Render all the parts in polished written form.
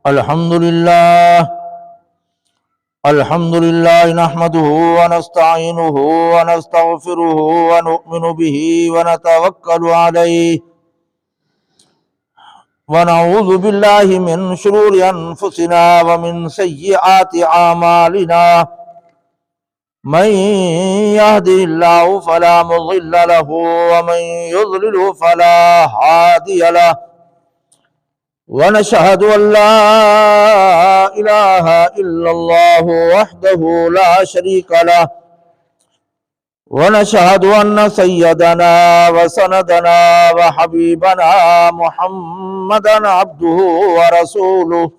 الحمد لله نحمده ونستعينه ونستغفره ونؤمن به ونتوكل عليه ونعوذ بالله من شرور أنفسنا ومن سيئات أعمالنا من يهده الله فلا مضل له ومن يضلل فلا هادي له ونشهد أن لا إله إلا الله وحده لا شريك له ونشهد أن سيدنا وسندنا وحبيبنا محمدا عبده ورسوله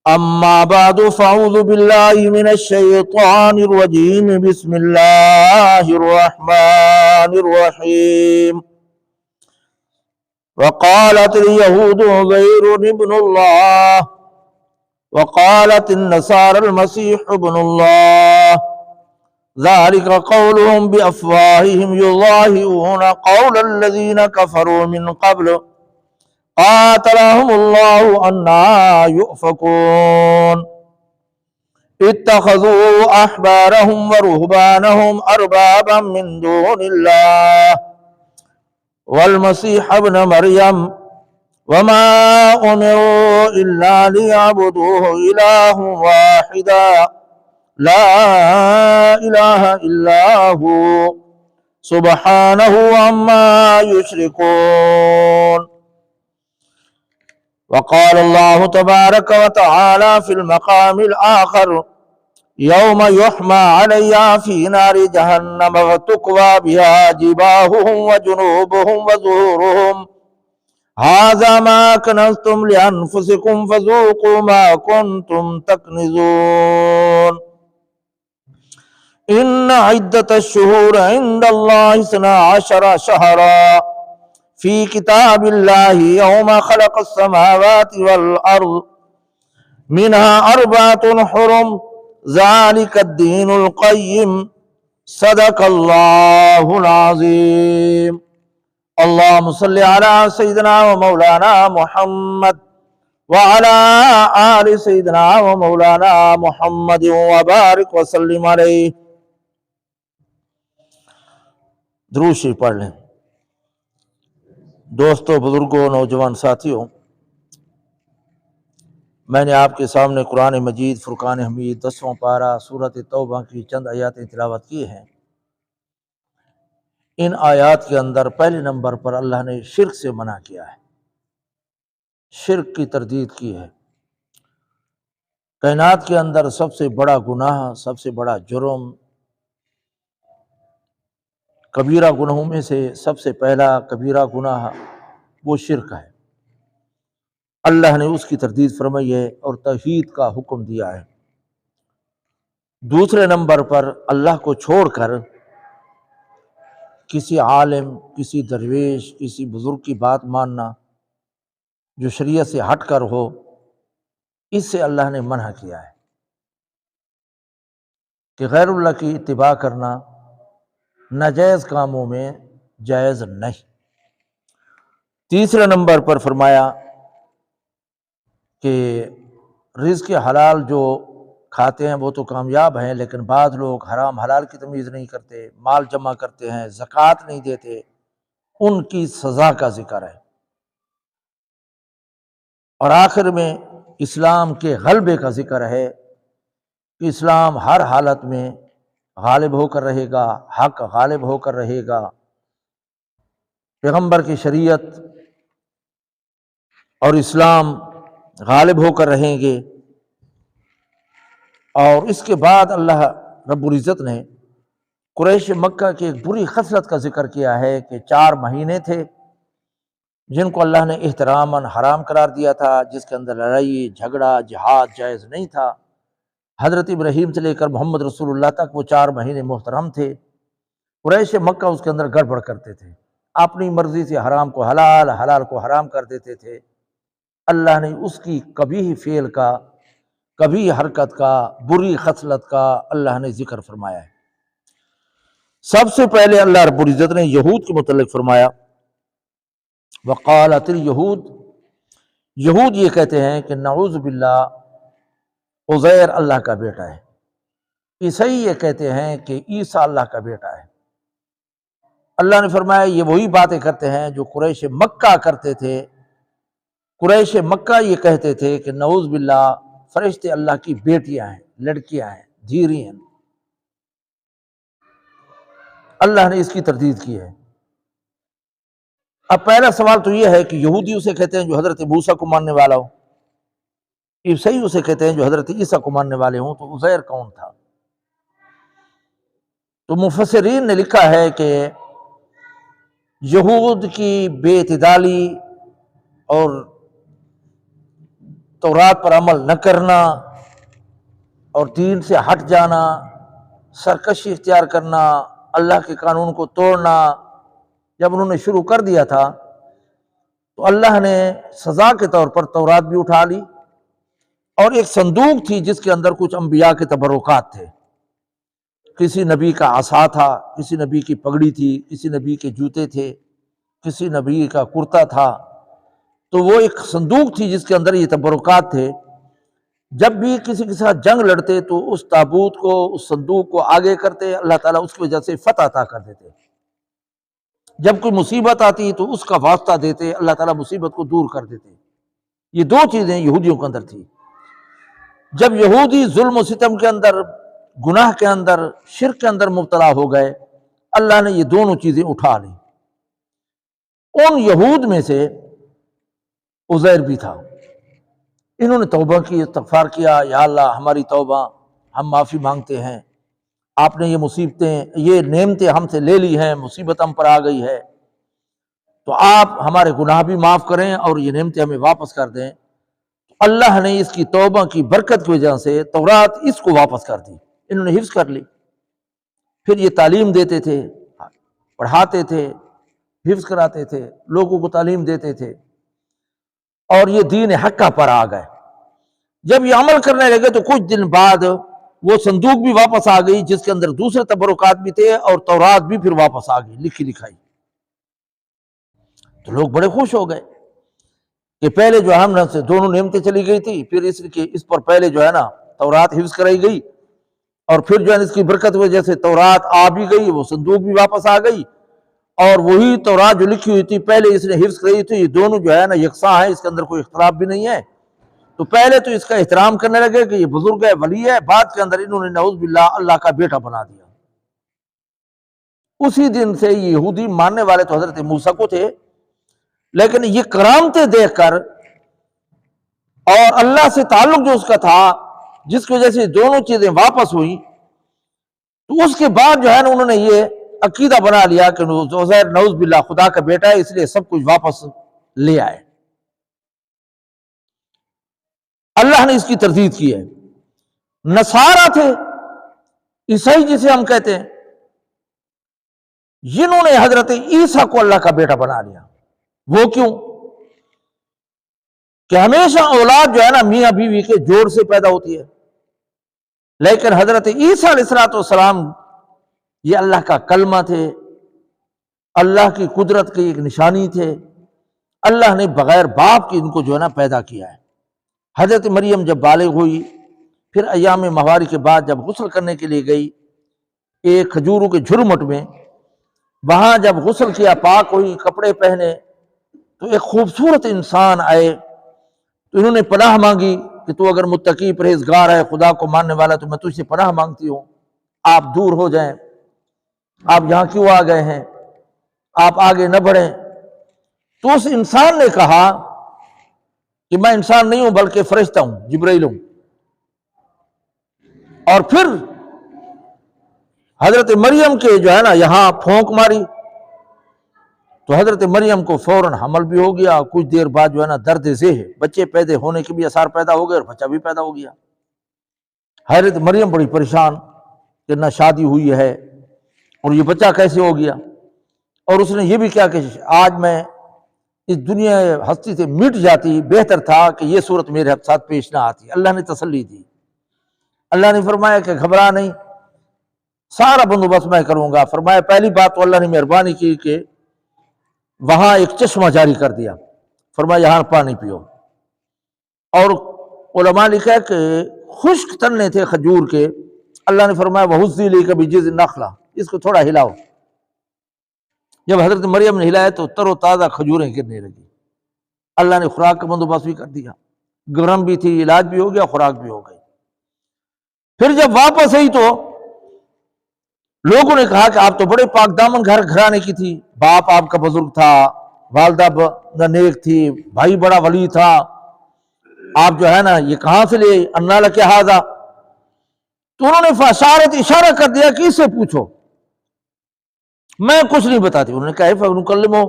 أما بعد فأعوذ بالله من الشيطان الرجيم بسم الله الرحمن الرحيم وقالت اليهود عزير ابن الله وقالت النصارى المسيح ابن الله ذلك قولهم بأفواههم يضاهئون قول الذين كفروا من قبل قاتلهم الله أنى يؤفكون اتخذوا أحبارهم ورهبانهم أربابا من دون الله والمسيح ابن مريم وما أمروا إلا ليعبدوه إله واحدا لا إله إلا هو سبحانه عما يشركون. وقال الله تبارك وتعالى في المقام الآخر يوم يحمى عليها في نار جهنم فتكوى بها جباههم وجنوبهم وظهورهم هذا ما كنزتم لأنفسكم فذوقوا ما كنتم تكنزون. إن عدة الشهور عند الله 12 شهرا في كتاب الله يوم خلق السماوات والأرض منها 4 حرم ذلك الدين القيم صدق الله العظيم. اللهم صل على سيدنا ومولانا محمد وعلى آل سيدنا ومولانا محمد وبارك وسلم علیہ. درود شریف پڑھ لیں. دوستو، بزرگوں، نوجوان ساتھیوں، میں نے آپ کے سامنے قرآن مجید فرقان حمید 10واں پارہ سورۃ توبہ کی چند آیاتیں تلاوت کی ہیں. ان آیات کے اندر پہلے نمبر پر اللہ نے شرک سے منع کیا ہے، شرک کی تردید کی ہے. کائنات کے اندر سب سے بڑا گناہ، سب سے بڑا جرم، کبیرہ گناہوں میں سے سب سے پہلا کبیرہ گناہ وہ شرک ہے. اللہ نے اس کی تردید فرمائی ہے اور توحید کا حکم دیا ہے. دوسرے نمبر پر اللہ کو چھوڑ کر کسی عالم، کسی درویش، کسی بزرگ کی بات ماننا جو شریعت سے ہٹ کر ہو، اس سے اللہ نے منع کیا ہے کہ غیر اللہ کی اتباع کرنا ناجائز کاموں میں جائز نہیں. تیسرے نمبر پر فرمایا کہ رزق حلال جو کھاتے ہیں وہ تو کامیاب ہیں، لیکن بعض لوگ حرام حلال کی تمیز نہیں کرتے، مال جمع کرتے ہیں، زکوٰۃ نہیں دیتے، ان کی سزا کا ذکر ہے. اور آخر میں اسلام کے غلبے کا ذکر ہے کہ اسلام ہر حالت میں غالب ہو کر رہے گا، حق غالب ہو کر رہے گا، پیغمبر کی شریعت اور اسلام غالب ہو کر رہیں گے. اور اس کے بعد اللہ رب العزت نے قریش مکہ کی ایک بری خصلت کا ذکر کیا ہے کہ 4 مہینے تھے جن کو اللہ نے احتراماً حرام قرار دیا تھا، جس کے اندر لڑائی جھگڑا جہاد جائز نہیں تھا. حضرت ابراہیم سے لے کر محمد رسول اللہ تک وہ 4 مہینے محترم تھے. قریش مکہ اس کے اندر گڑبڑ کرتے تھے، اپنی مرضی سے حرام کو حلال، حلال کو حرام کر دیتے تھے. اللہ نے اس کی کبھی فعل کا، کبھی حرکت کا، بری خصلت کا اللہ نے ذکر فرمایا ہے. سب سے پہلے اللہ رب العزت نے یہود کے متعلق فرمایا وقالت الیہود، یہود یہ کہتے ہیں کہ نعوذ باللہ عزیر اللہ کا بیٹا ہے، عیسائی یہ کہتے ہیں کہ عیسیٰ اللہ کا بیٹا ہے۔ اللہ نے فرمایا یہ وہی باتیں کرتے ہیں جو قریش مکہ کرتے تھے۔ قریش مکہ یہ کہتے تھے کہ نعوذ باللہ فرشتے اللہ کی بیٹیاں ہیں، لڑکیاں ہیں، دھیری ہیں۔ اللہ نے اس کی تردید کی ہے۔ اب پہلا سوال تو یہ ہے کہ یہودی اسے کہتے ہیں جو حضرت موسیٰ کو ماننے والا ہو، عیسائی اسے کہتے ہیں جو حضرت عیسیٰ کو ماننے والے ہوں، تو عزیر کون تھا؟ تو مفسرین نے لکھا ہے کہ یہود کی بے اعتدالی اور تورات پر عمل نہ کرنا اور دین سے ہٹ جانا، سرکشی اختیار کرنا، اللہ کے قانون کو توڑنا جب انہوں نے شروع کر دیا تھا تو اللہ نے سزا کے طور پر تورات بھی اٹھا لی، اور ایک صندوق تھی جس کے اندر کچھ انبیاء کے تبرکات تھے۔ کسی نبی کا عصا تھا، کسی نبی کی پگڑی تھی، کسی نبی کے جوتے تھے، کسی نبی کا کرتا تھا۔ تو وہ ایک صندوق تھی جس کے اندر یہ تبرکات تھے۔ جب بھی کسی کے ساتھ جنگ لڑتے تو اس تابوت کو، اس صندوق کو آگے کرتے، اللہ تعالیٰ اس کی وجہ سے فتح عطا کر دیتے۔ جب کوئی مصیبت آتی تو اس کا واسطہ دیتے، اللہ تعالیٰ مصیبت کو دور کر دیتے۔ یہ دو چیزیں یہودیوں کے اندر تھی۔ جب یہودی ظلم و ستم کے اندر، گناہ کے اندر، شرک کے اندر مبتلا ہو گئے، اللہ نے یہ دونوں چیزیں اٹھا لی۔ ان یہود میں سے عزیر بھی تھا۔ انہوں نے توبہ کی، استغفار کیا، یا اللہ ہماری توبہ، ہم معافی مانگتے ہیں، آپ نے یہ مصیبتیں، یہ نعمتیں ہم سے لے لی ہیں، مصیبت ہم پر آ گئی ہے، تو آپ ہمارے گناہ بھی معاف کریں اور یہ نعمتیں ہمیں واپس کر دیں۔ اللہ نے اس کی توبہ کی برکت کی وجہ سے تورات اس کو واپس کر دی، انہوں نے حفظ کر لی۔ پھر یہ تعلیم دیتے تھے، پڑھاتے تھے، حفظ کراتے تھے، لوگوں کو تعلیم دیتے تھے، اور یہ دین حقہ پر آ گئے۔ جب یہ عمل کرنے لگے تو کچھ دن بعد وہ صندوق بھی واپس آ گئی جس کے اندر دوسرے تبرکات بھی تھے، اور تورات بھی پھر واپس آ گئی، لکھی لکھائی۔ تو لوگ بڑے خوش ہو گئے کہ پہلے جو ہے ہم سے دونوں نعمتیں چلی گئی تھی، پھر اس پر پہلے جو ہے نا تورات حفظ کرائی گئی، اور پھر جو ہے اس کی برکت کی وجہ سے تورات آ بھی گئی، وہ صندوق بھی واپس آ گئی، اور وہی تورات جو لکھی ہوئی تھی پہلے اس نے حفظ کرائی تھی، یہ دونوں جو ہے نا یکساں ہیں، اس کے اندر کوئی اختلاف بھی نہیں ہے۔ تو پہلے تو اس کا احترام کرنے لگے کہ یہ بزرگ ہے، ولی ہے، بعد کے اندر انہوں نے نعوذ باللہ اللہ کا بیٹا بنا دیا۔ اسی دن سے یہ یہودی ماننے والے تو حضرت موسیٰ کو تھے، لیکن یہ کرامتیں دیکھ کر اور اللہ سے تعلق جو اس کا تھا، جس کی وجہ سے دونوں چیزیں واپس ہوئی، تو اس کے بعد جو ہے نا انہوں نے یہ عقیدہ بنا لیا کہ عزیر نعوذ باللہ خدا کا بیٹا ہے، اس لیے سب کچھ واپس لے آئے۔ اللہ نے اس کی تردید کی ہے۔ نصارہ تھے، عیسائی جسے ہم کہتے ہیں، جنہوں نے حضرت عیسیٰ کو اللہ کا بیٹا بنا لیا۔ وہ کیوں؟ کہ ہمیشہ اولاد جو ہے نا میاں بیوی کے جوڑ سے پیدا ہوتی ہے، لیکن حضرت عیسیٰ علیہ السلام یہ اللہ کا کلمہ تھے، اللہ کی قدرت کی ایک نشانی تھے۔ اللہ نے بغیر باپ کے ان کو جو ہے نا پیدا کیا ہے۔ حضرت مریم جب بالغ ہوئی، پھر ایام مہواری کے بعد جب غسل کرنے کے لیے گئی ایک کھجوروں کے جھرمٹ میں، وہاں جب غسل کیا، پاک ہوئی، کپڑے پہنے، تو ایک خوبصورت انسان آئے، تو انہوں نے پناہ مانگی کہ تو اگر متقی پرہیزگار ہے، خدا کو ماننے والا، تو میں تجھ سے پناہ مانگتی ہوں، آپ دور ہو جائیں، آپ یہاں کیوں آ گئے ہیں، آپ آگے نہ بڑھیں۔ تو اس انسان نے کہا کہ میں انسان نہیں ہوں بلکہ فرشتہ ہوں، جبرائیل ہوں۔ اور پھر حضرت مریم کے جو ہے نا یہاں پھونک ماری، تو حضرت مریم کو فوراً حمل بھی ہو گیا، کچھ دیر بعد جو ہے نا درد ذہ، بچے پیدا ہونے کے بھی آثار پیدا ہو گئے اور بچہ بھی پیدا ہو گیا۔ حضرت مریم بڑی پریشان کہ نہ شادی ہوئی ہے اور یہ بچہ کیسے ہو گیا، اور اس نے یہ بھی کیا کہ آج میں اس دنیا ہستی سے مٹ جاتی، بہتر تھا کہ یہ صورت میرے ساتھ پیش نہ آتی۔ اللہ نے تسلی دی، اللہ نے فرمایا کہ گھبرا نہیں، سارا بندوبست میں کروں گا۔ فرمایا پہلی بات تو اللہ نے مہربانی کی کہ وہاں ایک چشمہ جاری کر دیا، فرمایا یہاں پانی پیو۔ اور علماء لکھا ہے کہ خشک تنے تھے کھجور کے، اللہ نے فرمایا وَهُزِّي إِلَيْكَ بِجِذْعِ النَّخْلَةِ، اس کو تھوڑا ہلاؤ۔ جب حضرت مریم نے ہلایا تو تر و تازہ کھجوریں گرنے لگی۔ اللہ نے خوراک کا بندوبست بھی کر دیا، گرم بھی تھی، علاج بھی ہو گیا، خوراک بھی ہو گئی۔ پھر جب واپس آئی تو لوگوں نے کہا کہ آپ تو بڑے پاک دامن گھرانے کی تھی، باپ آپ کا بزرگ تھا، والدہ نیک تھی، بھائی بڑا ولی تھا، آپ جو ہے نا یہ کہاں سے لے انا لک ھذا؟ تو انہوں نے فاشارت اشارہ کر دیا کہ اس سے پوچھو، میں کچھ نہیں بتاتی۔ انہوں نے کہا فنکلمہ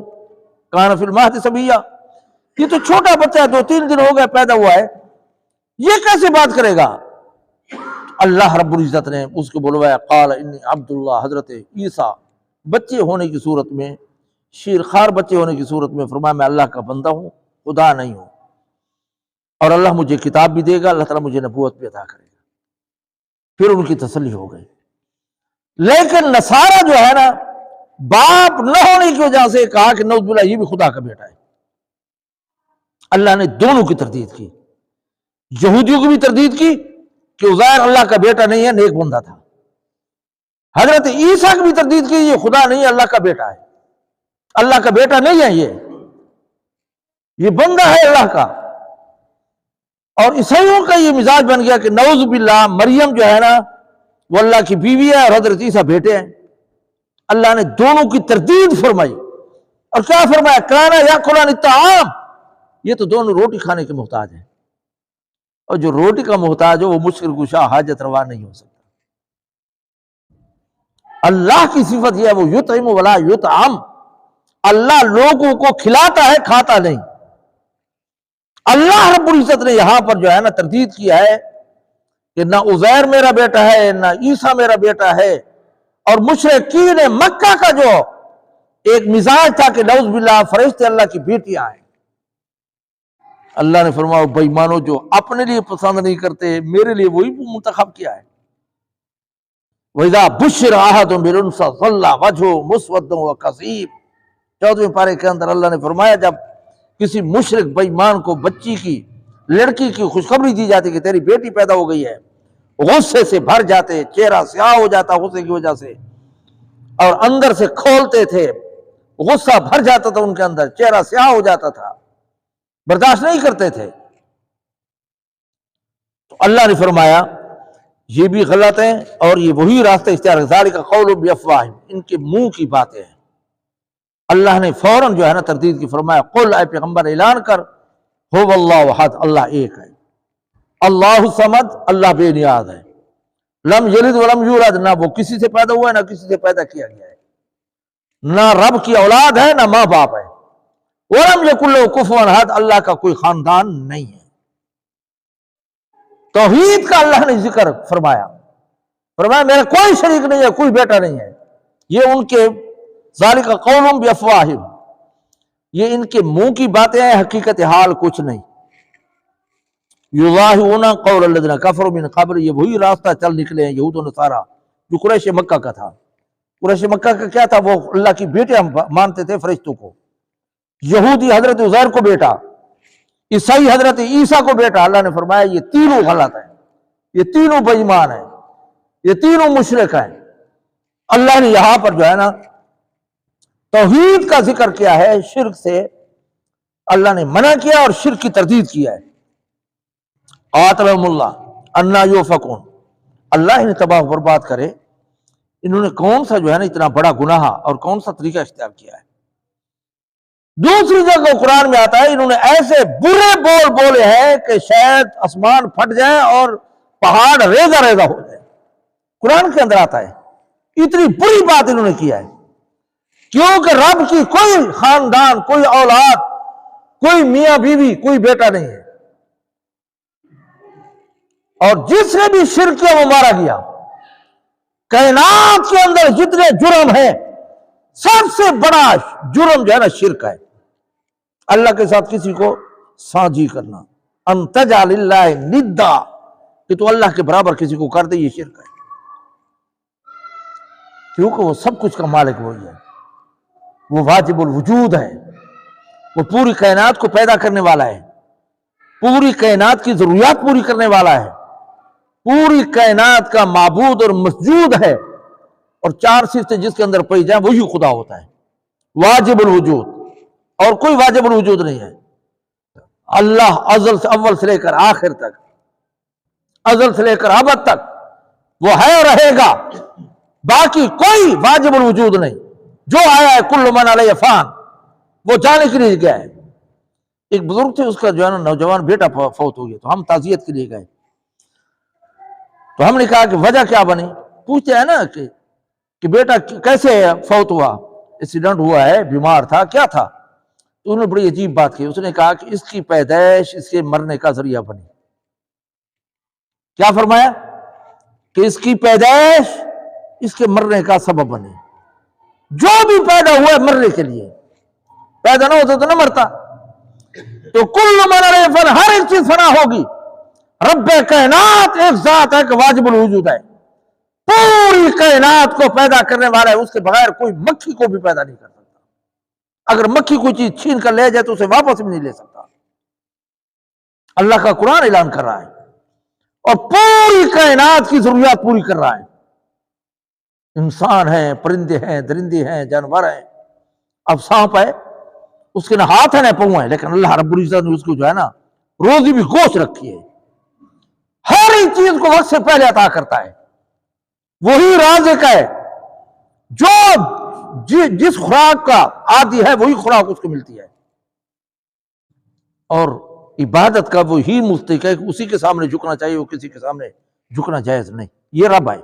کان فی المہد صبیا، یہ تو چھوٹا بچہ ہے، 2-3 دن ہو گئے پیدا ہوا ہے، یہ کیسے بات کرے گا؟ اللہ رب العزت نے اس کو بلوایا، قال انی عبداللہ، حضرت عیسیٰ بچے ہونے کی صورت میں، شیرخوار بچے ہونے کی صورت میں فرمایا میں اللہ کا بندہ ہوں، خدا نہیں ہوں، اور اللہ مجھے کتاب بھی دے گا، اللہ تعالیٰ مجھے نبوت بھی عطا کرے گا۔ پھر ان کی تسلی ہو گئی۔ لیکن نصارہ جو ہے نا، باپ نہ ہونے کی وجہ سے کہا کہ نعوذ باللہ یہ بھی خدا کا بیٹا ہے۔ اللہ نے دونوں کی تردید کی، یہودیوں کی بھی تردید کی کہ عزیر اللہ کا بیٹا نہیں ہے، نیک بندہ تھا، حضرت عیسیٰ کی بھی تردید کی یہ خدا نہیں ہے، اللہ کا بیٹا ہے، اللہ کا بیٹا نہیں ہے، یہ بندہ ہے اللہ کا۔ اور عیسائیوں کا یہ مزاج بن گیا کہ نعوذ باللہ مریم جو ہے نا وہ اللہ کی بیوی ہے اور حضرت عیسیٰ بیٹے ہیں۔ اللہ نے دونوں کی تردید فرمائی، اور کیا فرمایا؟ کانا یاکلان الطعام، یہ تو دونوں روٹی کھانے کے محتاج ہیں، اور جو روٹی کا محتاج ہو وہ مشکل کشا حاجت روا نہیں ہو سکتا۔ اللہ کی صفت یہ ہے وہ یطعم ولا یطعم، اللہ لوگوں کو کھلاتا ہے، کھاتا نہیں۔ اللہ رب العزت نے یہاں پر جو ہے نا تردید کیا ہے کہ نہ عزیر میرا بیٹا ہے، نہ عیسیٰ میرا بیٹا ہے۔ اور مشرکین مکہ کا جو ایک مزاج تھا کہ نعوذ باللہ فرشتے اللہ کی بیٹیاں ہیں، اللہ نے فرمایا بے ایمانو، جو اپنے لیے پسند نہیں کرتے میرے لیے وہی منتخب کیا ہے۔ وَإِذَا بُشِّرَ أَحَدٌ بِالْأُنثىٰ ظَلَّ وَجْهُهُ مُسْوَدًّا وَكَظِيمًا، 14ویں پارے کے اندر اللہ نے فرمایا جب کسی مشرک بے ایمان کو بچی کی، لڑکی کی خوشخبری دی جاتی کہ تیری بیٹی پیدا ہو گئی ہے، غصے سے بھر جاتے، چہرہ سیاہ ہو جاتا غصے کی وجہ سے، اور اندر سے کھولتے تھے، غصہ بھر جاتا تھا ان کے اندر، چہرہ سیاہ ہو جاتا تھا، برداشت نہیں کرتے تھے۔ تو اللہ نے فرمایا یہ بھی غلط ہیں اور یہ وہی راستہ اختیار ہے، ذالک قول بافواہہم، ان کے منہ کی باتیں ہیں۔ اللہ نے فوراً جو ہے نا تردید کی، فرمایا قل، اے پیغمبر اعلان کر، هو اللہ احد، اللہ ایک ہے، اللہ الصمد، اللہ بے نیاز ہے، لم یلد ولم یولد، نہ وہ کسی سے پیدا ہوا ہے نہ کسی سے پیدا کیا گیا ہے، نہ رب کی اولاد ہے نہ ماں باپ ہے، ولم یکن لہ کفوا احد، اللہ کا کوئی خاندان نہیں ہے۔ توحید کا اللہ نے ذکر فرمایا میرا کوئی شریک نہیں ہے، کوئی بیٹا نہیں ہے۔ یہ ان کے ذالک قولہم بافواہہم، یہ ان کے منہ کی باتیں ہیں، حقیقت حال کچھ نہیں۔ یضاہرون قول الذین کفروا من قبل، یہ وہی راستہ چل نکلے ہیں یہود و نصارہ جو قریش مکہ کا تھا۔ قریش مکہ کا کیا تھا؟ وہ اللہ کی بیٹے مانتے تھے فرشتوں کو، یہودی حضرت عزیر کو بیٹا، عیسائی حضرت عیسیٰ کو بیٹا۔ اللہ نے فرمایا یہ تینوں غلط ہیں، یہ تینوں بے ایمان ہیں، یہ تینوں مشرک ہیں۔ اللہ نے یہاں پر جو ہے نا توحید کا ذکر کیا ہے، شرک سے اللہ نے منع کیا اور شرک کی تردید کیا ہے۔ قاتلہم اللہ انا یؤفکون، اللہ انہیں تباہ و برباد کرے، انہوں نے کون سا جو ہے نا اتنا بڑا گناہ اور کون سا طریقہ اختیار کیا ہے۔ دوسری جگہ قرآن میں آتا ہے انہوں نے ایسے برے بول بولے ہیں کہ شاید آسمان پھٹ جائے اور پہاڑ ریزہ ریزہ ہو جائے، قرآن کے اندر آتا ہے۔ اتنی بری بات انہوں نے کیا ہے، کیونکہ رب کی کوئی خاندان، کوئی اولاد، کوئی میاں بیوی، کوئی بیٹا نہیں ہے، اور جس نے بھی شرک کیا وہ مارا گیا۔ کائنات کے اندر جتنے جرم ہیں سب سے بڑا جرم جو ہے نا شرک ہے، اللہ کے ساتھ کسی کو ساجی کرنا، ان تجعل للہ ندا، کہ تو اللہ کے برابر کسی کو کر دے، یہ شرک ہے، کیونکہ وہ سب کچھ کا مالک وہی ہے، وہ واجب الوجود ہے، وہ پوری کائنات کو پیدا کرنے والا ہے، پوری کائنات کی ضروریات پوری کرنے والا ہے، پوری کائنات کا معبود اور مسجود ہے، اور چار صفتیں جس کے اندر پائی جائیں وہی خدا ہوتا ہے، واجب الوجود، اور کوئی واجب الوجود نہیں ہے۔ اللہ ازل سے اول سے لے کر آخر تک، ازل سے لے کر ابد تک وہ ہے اور رہے گا، باقی کوئی واجب الوجود نہیں۔ جو آیا ہے کل من علیہ فان، وہ جانے کے لیے گیا ہے۔ ایک بزرگ تھے، اس کا جو ہے نا نوجوان بیٹا فوت ہو گیا، تو ہم تعزیت کے لیے گئے، تو ہم نے کہا کہ وجہ کیا بنی؟ پوچھتے ہیں نا کہ بیٹا کیسے فوت ہوا، ایکسیڈنٹ ہوا ہے، بیمار تھا، کیا تھا؟ تو انہوں نے بڑی عجیب بات کی، اس نے کہا کہ اس کی پیدائش اس کے مرنے کا ذریعہ بنی۔ کیا فرمایا؟ کہ اس کی پیدائش اس کے مرنے کا سبب بنی۔ جو بھی پیدا ہوا ہے مرنے کے لیے، پیدا نہ ہوتا تو نہ مرتا۔ تو کل من علیہ فان، ہر ایک چیز فنا ہوگی۔ رب کائنات ایک ذات ہے کہ واجب الوجود ہے، پوری کائنات کو پیدا کرنے والا ہے، اس کے بغیر کوئی مکھی کو بھی پیدا نہیں کر سکتا۔ اگر مکھی کوئی چیز چھین کر لے جائے تو اسے واپس بھی نہیں لے سکتا۔ اللہ کا قرآن اعلان کر رہا ہے، اور پوری کائنات کی ضروریات پوری کر رہا ہے۔ انسان ہیں، پرندے ہیں، درندے ہیں، جانور ہیں۔ اب سانپ ہے، اس کے نہ ہاتھ ہے نہ پاؤں ہے، لیکن اللہ رب العزت نے اس کو جو ہے نا روزی بھی گوشت رکھی ہے۔ ہر ایک چیز کو وقت سے پہلے عطا کرتا ہے۔ وہی رازق ہے، جو جس خوراک کا عادی ہے وہی خوراک اس کو ملتی ہے، اور عبادت کا وہی مستحق ہے کہ اسی کے سامنے جھکنا چاہیے، وہ کسی کے سامنے جھکنا جائز نہیں۔ یہ رب ہے۔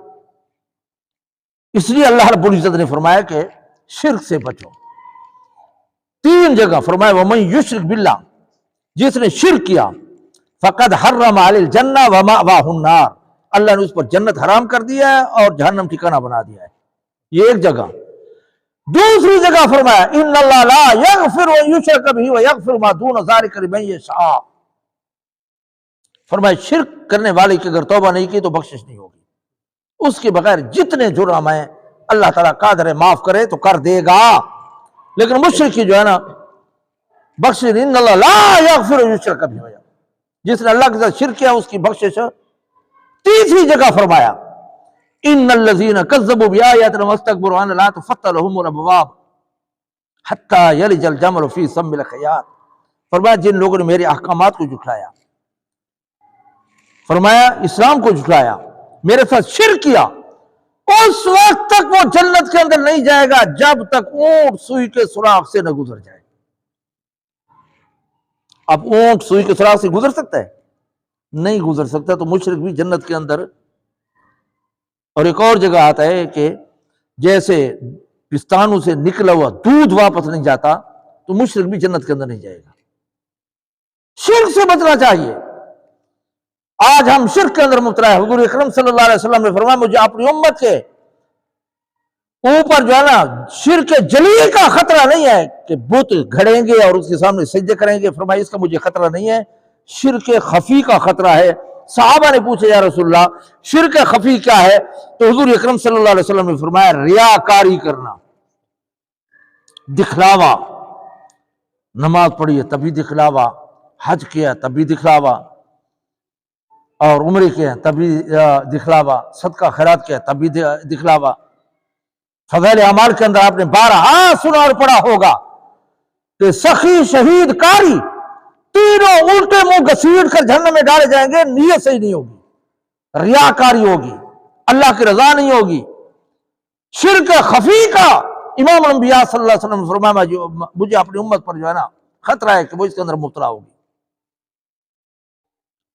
اس لیے اللہ رب العزت نے فرمایا کہ شرک سے بچو۔ 3 جگہ فرمایا وَمَن يُشْرِكْ بِاللَّهِ، جس نے شرک کیا فَقَدْ حَرَّمَ عَلَيْهِ الْجَنَّةَ وَمَأْوَاهُ النَّارُ، اللہ نے اس پر جنت حرام کر دیا ہے اور جہنم ٹھکانہ بنا دیا ہے۔ یہ ایک جگہ۔ دوسری جگہ فرمایا إِنَّ اللَّهَ لَا يَغْفِرُ أَن يُشْرَكَ بِهِ وَيَغْفِرُ مَا دُونَ ذَلِكَ لِمَن يَشَاءُ، فرمایا شرک کرنے والے کی اگر توبہ نہیں کی تو بخشش نہیں ہوگی۔ اس کے بغیر جتنے جرم ہیں اللہ تعالیٰ قادر ہے معاف کرے تو کر دے گا، لیکن مشرک کی جو ہے نا بخشش نہیں۔ ان اللہ لا یغفر یشرک بہ، جس نے اللہ کے ساتھ شرک کیا اس کی بخشش۔ تیسری جگہ فرمایا ان الذین کذبوا بآیاتنا واستکبروا عنہا لا تفتح لهم الابواب حتی یلج الجمل فی سم الخیاط، فرمایا جن لوگوں نے میرے احکامات کو جھٹلایا، فرمایا اسلام کو جھٹلایا، میرے ساتھ شرک کیا، اس وقت تک وہ جنت کے اندر نہیں جائے گا جب تک اونٹ سوئی کے سوراخ سے نہ گزر جائے۔ اب اونٹ سوئی کے سوراخ سے گزر سکتا ہے؟ نہیں گزر سکتا، تو مشرک بھی جنت کے اندر۔ اور ایک اور جگہ آتا ہے کہ جیسے پستانوں سے نکلا ہوا دودھ واپس نہیں جاتا، تو مشرک بھی جنت کے اندر نہیں جائے گا۔ شرک سے بچنا چاہیے۔ آج ہم شرک کے اندر مبتلا ہے۔ حضور اکرم صلی اللہ علیہ وسلم نے فرمایا مجھے اپنی امت کے اوپر جو ہے نا شرک جلی کا خطرہ نہیں ہے کہ بت گھڑیں گے اور اس کے سامنے سجدے کریں گے، فرمایا اس کا مجھے خطرہ نہیں ہے، شرک خفی کا خطرہ ہے۔ صحابہ نے پوچھا یا رسول اللہ شرک خفی کیا ہے؟ تو حضور اکرم صلی اللہ علیہ وسلم نے فرمایا ریاکاری کرنا، دکھلاوا، نماز پڑھی ہے تب بھی دکھلاوا، حج کیا تب بھی دکھلاوا، اور عمرے کیا تب بھی دکھلاوا، صدقہ خیرات کیا تب بھی دکھلاوا۔ فضائل اعمال کے اندر آپ نے 12 سنا اور پڑھا ہوگا کہ سخی، شہید، کاری، تینوں الٹے منہ گھسیٹ کر جہنم میں ڈالے جائیں گے، نیت صحیح نہیں ہوگی، ریاکاری ہوگی، اللہ کی رضا نہیں ہوگی۔ شرک خفی کا امام الانبیاء صلی اللہ علیہ وسلم نے فرمایا مجھے اپنی امت پر جو ہے نا خطرہ ہے کہ وہ اس کے اندر مبتلا ہوگی۔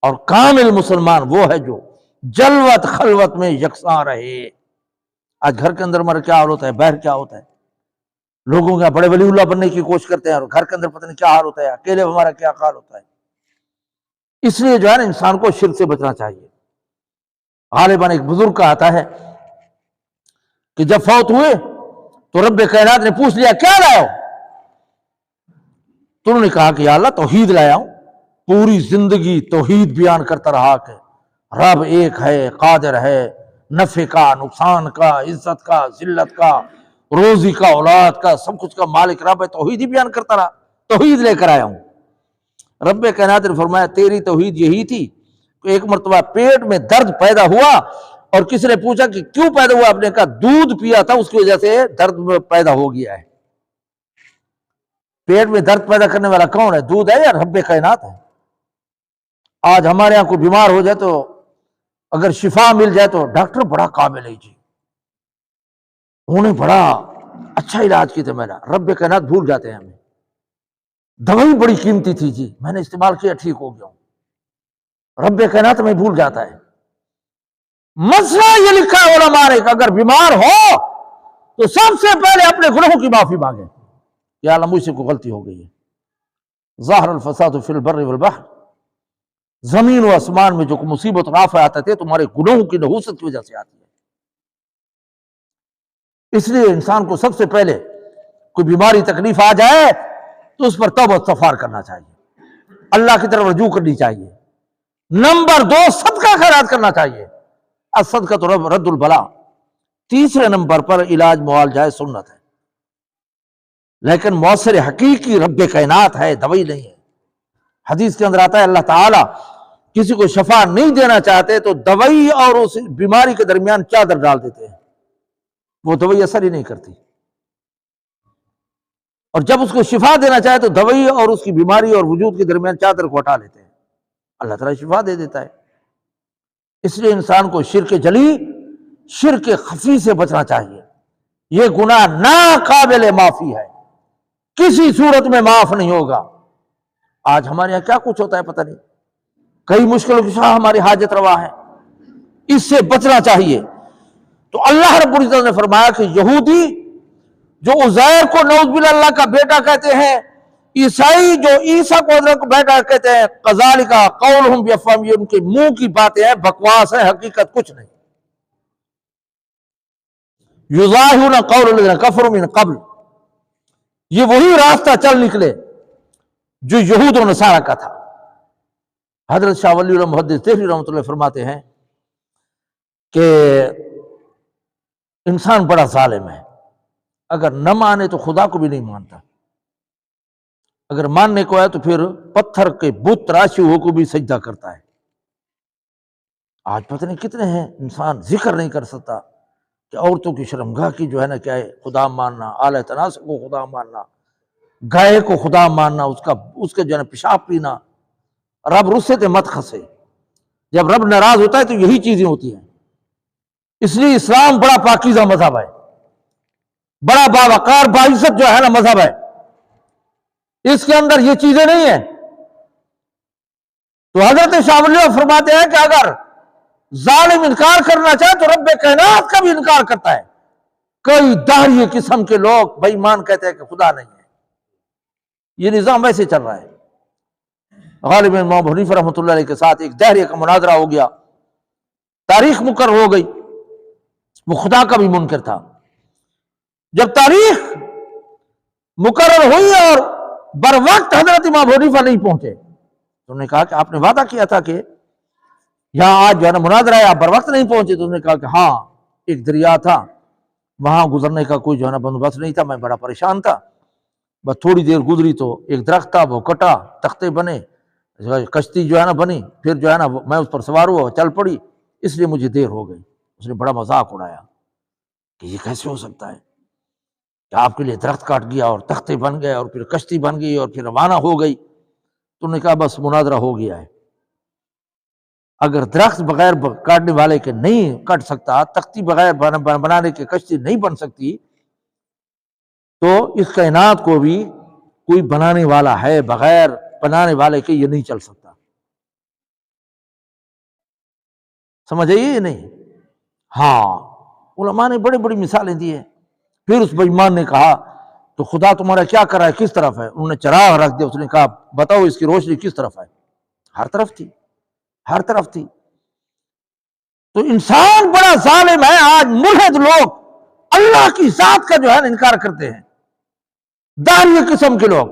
اور کامل مسلمان وہ ہے جو جلوت خلوت میں یکساں رہے۔ آج گھر کے اندر ہمارا کیا حال ہوتا ہے، باہر کیا ہوتا ہے، لوگوں کے بڑے ولی اللہ بننے کی کوشش کرتے ہیں اور گھر کے اندر پتہ نہیں کیا حال ہوتا ہے، اکیلے ہمارا کیا حال ہوتا ہے۔ اس لیے جو ہے نا انسان کو شرک سے بچنا چاہیے۔ غالباً ایک بزرگ کا آتا ہے کہ جب فوت ہوئے تو رب کائنات نے پوچھ لیا کیا لایا ہو؟ تو انہوں نے کہا کہ یا اللہ توحید لایا ہوں۔ پوری زندگی توحید بیان کرتا رہا کہ رب ایک ہے، قادر ہے، نفع کا، نقصان کا، عزت کا، ذلت کا، روزی کا، اولاد کا، سب کچھ کا مالک رب ہے، توحید ہی بیان کرتا رہا، توحید لے کر آیا ہوں۔ رب کائنات نے فرمایا تیری توحید یہی تھی کہ ایک مرتبہ پیٹ میں درد پیدا ہوا اور کسی نے پوچھا کہ کیوں پیدا ہوا، آپ نے کہا دودھ پیا تھا اس کی وجہ سے درد پیدا ہو گیا ہے۔ پیٹ میں درد پیدا کرنے والا کون ہے؟ دودھ ہے یا رب کائنات ہے؟ آج ہمارے یہاں کوئی بیمار ہو جائے تو اگر شفا مل جائے تو ڈاکٹر بڑا قابل ہے جی، انہوں نے بڑا اچھا علاج کیا تھا میرا، رب کائنات بھول جاتے ہیں ہمیں۔ دوائی بڑی قیمتی تھی جی، میں نے استعمال کیا ٹھیک ہو گیا ہوں، رب کائنات میں بھول جاتا ہے۔ مسئلہ یہ لکھا ہے علماء نے کہ اگر بیمار ہو تو سب سے پہلے اپنے گناہوں کی معافی مانگے، یا اللہ مجھ سے کوئی غلطی ہو گئی ہے۔ ظاہر الفساد فی البر والبحر، زمین و آسمان میں جو مصیبت اور آفت آتے تھے تمہارے گناہوں کی نحوست کی وجہ سے آتی ہے۔ اس لیے انسان کو سب سے پہلے کوئی بیماری تکلیف آ جائے تو اس پر توبہ استغفار کرنا چاہیے، اللہ کی طرف رجوع کرنی چاہیے۔ نمبر 2 صدقہ خیرات کرنا چاہیے، الصدقۃ رد البلا۔ تیسرے نمبر پر علاج معالجہ سنت ہے، لیکن مؤثر حقیقی رب کائنات ہے، دوائی نہیں ہے۔ حدیث کے اندر آتا ہے اللہ تعالیٰ کسی کو شفا نہیں دینا چاہتے تو دوائی اور اس بیماری کے درمیان چادر ڈال دیتے ہیں، وہ دوائی اثر ہی نہیں کرتی، اور جب اس کو شفا دینا چاہے تو دوائی اور اس کی بیماری اور وجود کے درمیان چادر کو ہٹا لیتے ہیں، اللہ تعالیٰ شفا دے دیتا ہے۔ اس لیے انسان کو شرک جلی، شرک خفی سے بچنا چاہیے، یہ گناہ ناقابل معافی ہے، کسی صورت میں معاف نہیں ہوگا۔ آج ہمارے یہاں کیا کچھ ہوتا ہے پتہ نہیں، کئی مشکلوں کے ساتھ ہماری حاجت روا ہے، اس سے بچنا چاہیے۔ تو اللہ رب العزت نے فرمایا کہ یہودی جو عزیر کو نعوذ باللہ اللہ کا بیٹا کہتے ہیں، عیسائی جو عیسیٰ کو حضرت کو بیٹا کہتے ہیں، قذالک قولہم بافواہہم، یہ ان کے منہ کی باتیں ہیں، بکواس ہے، حقیقت کچھ نہیں۔ یضاہرون قول الذین کفروا من قبل، یہ وہی راستہ چل نکلے جو یہود و نصارہ کا تھا۔ حضرت شاہ ولی اللہ محدث دہلوی رحمۃ اللہ فرماتے ہیں کہ انسان بڑا ظالم ہے، اگر نہ مانے تو خدا کو بھی نہیں مانتا، اگر ماننے کو ہے تو پھر پتھر کے بت تراشے ہوئے کو بھی سجدہ کرتا ہے۔ آج پتہ نہیں کتنے ہیں انسان ذکر نہیں کر سکتا کہ عورتوں کی شرمگاہ کی جو ہے نا کیا ہے خدا ماننا، اعلی تناسب کو خدا ماننا، گائے کو خدا ماننا، اس کے جو ہے نا پیشاب پینا، رب رسے تے مت خسے، جب رب ناراض ہوتا ہے تو یہی چیزیں ہوتی ہیں۔ اس لیے اسلام بڑا پاکیزہ مذہب ہے، بڑا باوقار باعزت جو ہے نا مذہب ہے، اس کے اندر یہ چیزیں نہیں ہیں۔ تو حضرت شاہ ولی اللہ فرماتے ہیں کہ اگر ظالم انکار کرنا چاہے تو رب کائنات کا بھی انکار کرتا ہے۔ کئی داہریے قسم کے لوگ بے ایمان کہتے ہیں کہ خدا نہیں ہے، یہ نظام ویسے چل رہا ہے۔ غالب امام ابو حنیفہ رحمۃ اللہ علیہ کے ساتھ ایک داہریے کا مناظرہ ہو گیا، تاریخ مقرر ہو گئی، وہ خدا کا بھی منکر تھا۔ جب تاریخ مقرر ہوئی اور بر وقت حضرت امام ابو حنیفہ نہیں پہنچے تو انہوں نے کہا کہ آپ نے وعدہ کیا تھا کہ یہاں آج جو ہے نا مناظرہ ہے، آپ بر وقت نہیں پہنچے۔ تو انہوں نے کہا کہ ہاں، ایک دریا تھا، وہاں گزرنے کا کوئی جو ہے نا بندوبست نہیں تھا، میں بڑا پریشان تھا، بس تھوڑی دیر گزری تو ایک درخت تھا، وہ کٹا، تختے بنے، کشتی جو ہے نا بنی، پھر جو ہے نا میں اس پر سوار ہوا، چل پڑی، اس لیے مجھے دیر ہو گئی۔ اس نے بڑا مذاق اڑایا کہ یہ کیسے ہو سکتا ہے کہ آپ کے لیے درخت کاٹ گیا اور تختے بن گئے اور پھر کشتی بن گئی اور پھر روانہ ہو گئی۔ تو انہوں نے کہا بس مناظرہ ہو گیا ہے، اگر درخت بغیر کاٹنے والے کے نہیں کٹ سکتا، تختی بغیر بنانے کے کشتی نہیں بن سکتی، تو اس کائنات کو بھی کوئی بنانے والا ہے، بغیر بنانے والے کے یہ نہیں چل سکتا۔ سمجھ آئیے نہیں؟ ہاں، علماء نے بڑی بڑی مثالیں دی ہیں۔ پھر اس بے ایمان نے کہا تو خدا تمہارا کیا کر رہا ہے، کس طرف ہے؟ انہوں نے چراغ رکھ دیا، اس نے کہا بتاؤ اس کی روشنی کس طرف ہے؟ ہر طرف تھی، ہر طرف تھی۔ تو انسان بڑا ظالم ہے۔ آج ملحد لوگ اللہ کی ذات کا جو ہے انکار کرتے ہیں، داہریہ قسم کے لوگ،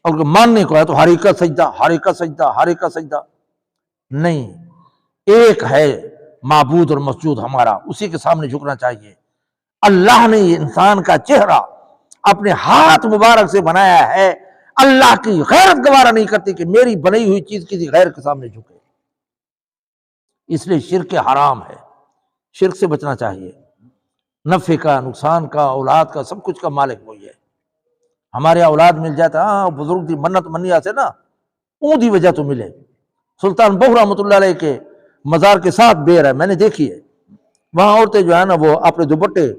اور ماننے کو ہے تو ہر ایک کا سجدہ، ہر ایک کا سجدہ، ہر ایک کا سجدہ۔ نہیں، ایک ہے معبود اور مسجود ہمارا، اسی کے سامنے جھکنا چاہیے۔ اللہ نے انسان کا چہرہ اپنے ہاتھ مبارک سے بنایا ہے، اللہ کی غیرت گوارا نہیں کرتی کہ میری بنائی ہوئی چیز کسی غیر کے سامنے جھکے۔ اس لیے شرک حرام ہے، شرک سے بچنا چاہیے۔ نفع کا، نقصان کا، اولاد کا، سب کچھ کا مالک وہی ہے۔ ہمارے اولاد مل جاتا، ہاں بزرگ دی منت منیا سے نا اون دی وجہ تو ملے۔ سلطان بہو رحمۃ اللہ علیہ کے مزار کے ساتھ بیر ہے، میں نے دیکھی ہے، وہاں عورتیں جو ہے نا وہ اپنے دوپٹے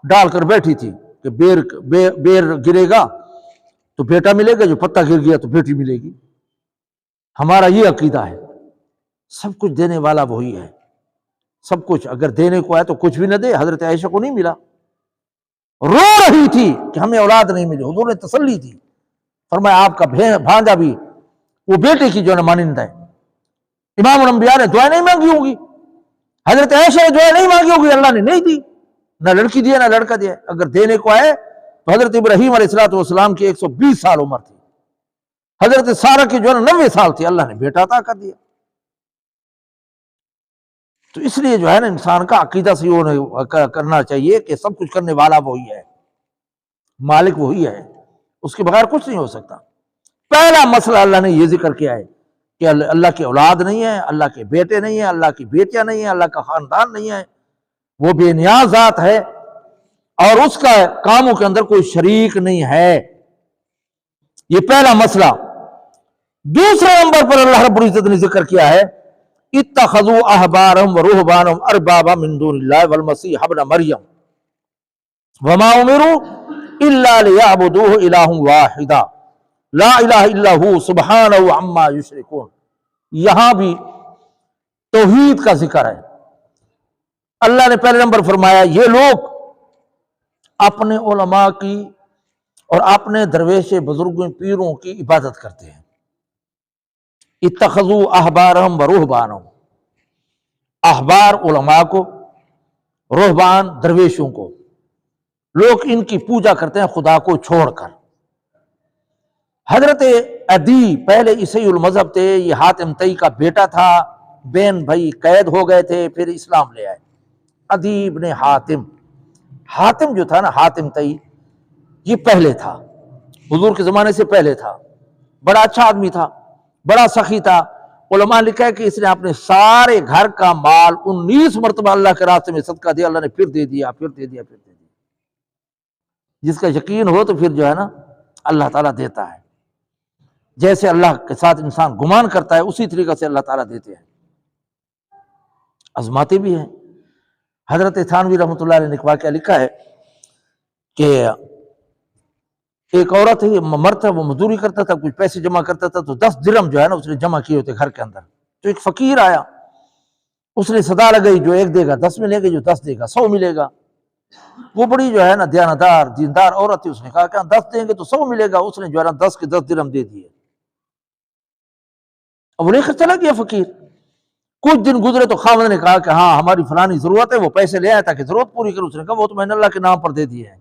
ڈال کر بیٹھی تھی کہ بیر گرے گا تو بیٹا ملے گا، جو پتہ گر گیا تو بیٹی ملے گی۔ ہمارا یہ عقیدہ ہے، سب کچھ دینے والا وہی ہے۔ سب کچھ اگر دینے کو ہے تو کچھ بھی نہ دے۔ حضرت عائشہ کو نہیں ملا، رو رہی تھی کہ ہمیں اولاد نہیں ملی، حضور نے تسلی دی، فرمایا آپ کا بھانجا بھی وہ بیٹے کی جو ہے نا مانند ہے۔ امام الانبیاء نے دعا نہیں مانگی ہوگی، حضرت عائشہ نے دعا نہیں مانگی ہوگی، اللہ نے نہیں دی، نہ لڑکی دیا نہ لڑکا دیا۔ اگر دینے کو ہے تو حضرت ابراہیم علیہ السلام کی 120 سال عمر تھی، حضرت سارہ کی جو ہے نا 90 سال تھی، اللہ نے بیٹا عطا کر دیا۔ تو اس لیے جو ہے نا انسان کا عقیدہ سے کرنا چاہیے کہ سب کچھ کرنے والا وہی ہے، مالک وہی ہے، اس کے بغیر کچھ نہیں ہو سکتا۔ پہلا مسئلہ اللہ نے یہ ذکر کیا ہے کہ اللہ کی اولاد نہیں ہے، اللہ کے بیٹے نہیں ہیں، اللہ کی بیٹیاں نہیں ہیں، اللہ کا خاندان نہیں ہے، وہ بے نیاز ذات ہے اور اس کا کاموں کے اندر کوئی شریک نہیں ہے۔ یہ پہلا مسئلہ۔ دوسرے نمبر پر اللہ رب العزت نے ذکر کیا ہے اتخذوا احبارهم ورهبانهم اربابا من دون الله والمسيح ابن مريم وما امروا الا ليعبدوه الها واحدا لا الہ الا هو سبحانه عما یشرکون۔ یہاں بھی توحید کا ذکر ہے۔ اللہ نے پہلے نمبر فرمایا یہ لوگ اپنے علماء کی اور اپنے درویش بزرگوں پیروں کی عبادت کرتے ہیں۔ اتخذوا احبارهم ورهبانهم، احبار علماء کو، رہبان درویشوں کو، لوگ ان کی پوجا کرتے ہیں خدا کو چھوڑ کر۔ حضرت عدی پہلے عیسائی المذہب تھے، یہ حاتم طئی کا بیٹا تھا، بین بھائی قید ہو گئے تھے، پھر اسلام لے آئے۔ عدی ابن حاتم جو تھا نا، حاتم طئی، یہ پہلے تھا، حضور کے زمانے سے پہلے تھا، بڑا اچھا آدمی تھا، بڑا سخی تھا۔ علماء نے لکھا ہے کہ اس نے اپنے سارے گھر کا مال 19 مرتبہ اللہ کے راستے میں صدقہ دیا، اللہ نے پھر دے دیا، پھر دے دیا، پھر دے دیا۔ جس کا یقین ہو تو پھر جو ہے نا اللہ تعالیٰ دیتا ہے، جیسے اللہ کے ساتھ انسان گمان کرتا ہے اسی طریقے سے اللہ تعالیٰ دیتے ہیں، آزماتے بھی ہیں۔ حضرت تھانوی رحمۃ اللہ علیہ نے ایک واقعہ لکھا ہے کہ ایک عورت ہے، مرد تھا، وہ مزدوری کرتا تھا، کچھ پیسے جمع کرتا تھا، تو 10 درہم جو ہے نا اس نے جمع کیے ہوتے گھر کے اندر۔ تو ایک فقیر آیا، اس نے صدا لگائی جو 1 دے گا 10 ملے گا، جو 10 دے گا 100 ملے گا۔ وہ بڑی جو ہے نا دیانتدار دیندار عورت تھی، اس نے کہا کہ 10 دیں گے تو 100 ملے گا۔ اس نے جو ہے نا 10 کے 10 درہم دے دیے۔ اب وہ لے کر چلا گیا فقیر۔ کچھ دن گزرے تو خاوند نے کہا کہ ہاں ہماری فلانی ضرورت ہے، وہ پیسے لے آیا تاکہ ضرورت پوری کرے۔ اس نے کہا وہ تو میں نے اللہ کے نام پر دے دیے ہیں۔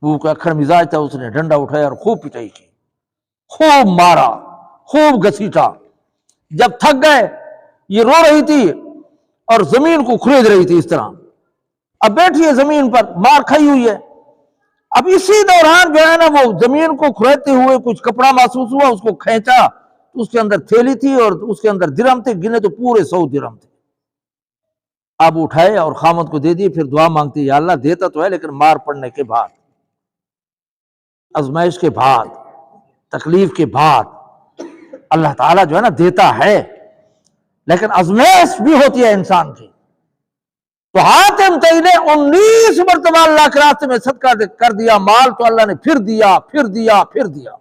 وہ اکھڑ مزاج تھا، اس نے ڈنڈا اٹھایا اور خوب پٹائی کی، خوب مارا، خوب گھسیٹا۔ جب تھک گئے، یہ رو رہی تھی اور زمین کو کھرید رہی تھی اس طرح۔ اب بیٹھی ہے زمین پر، مار کھائی ہوئی ہے۔ اب اسی دوران جو ہے نا وہ زمین کو کھریدتے ہوئے کچھ کپڑا محسوس ہوا، اس کو کھینچا، اس کے اندر تھیلی تھی اور اس کے اندر درہم تھے، گنے تو پورے 100 درہم تھے۔ اب اٹھائے اور خامد کو دے دیے، پھر دعا مانگتے یا اللہ دیتا تو ہے لیکن مار پڑنے کے بعد، آزمائش کے بعد، تکلیف کے بعد اللہ تعالیٰ جو ہے نا دیتا ہے، لیکن آزمائش بھی ہوتی ہے انسان کی۔ تو حاتم طئی نے 19 مرتبہ اللہ کے راستے میں صدقہ کر دیا مال، تو اللہ نے پھر دیا، پھر دیا، پھر دیا۔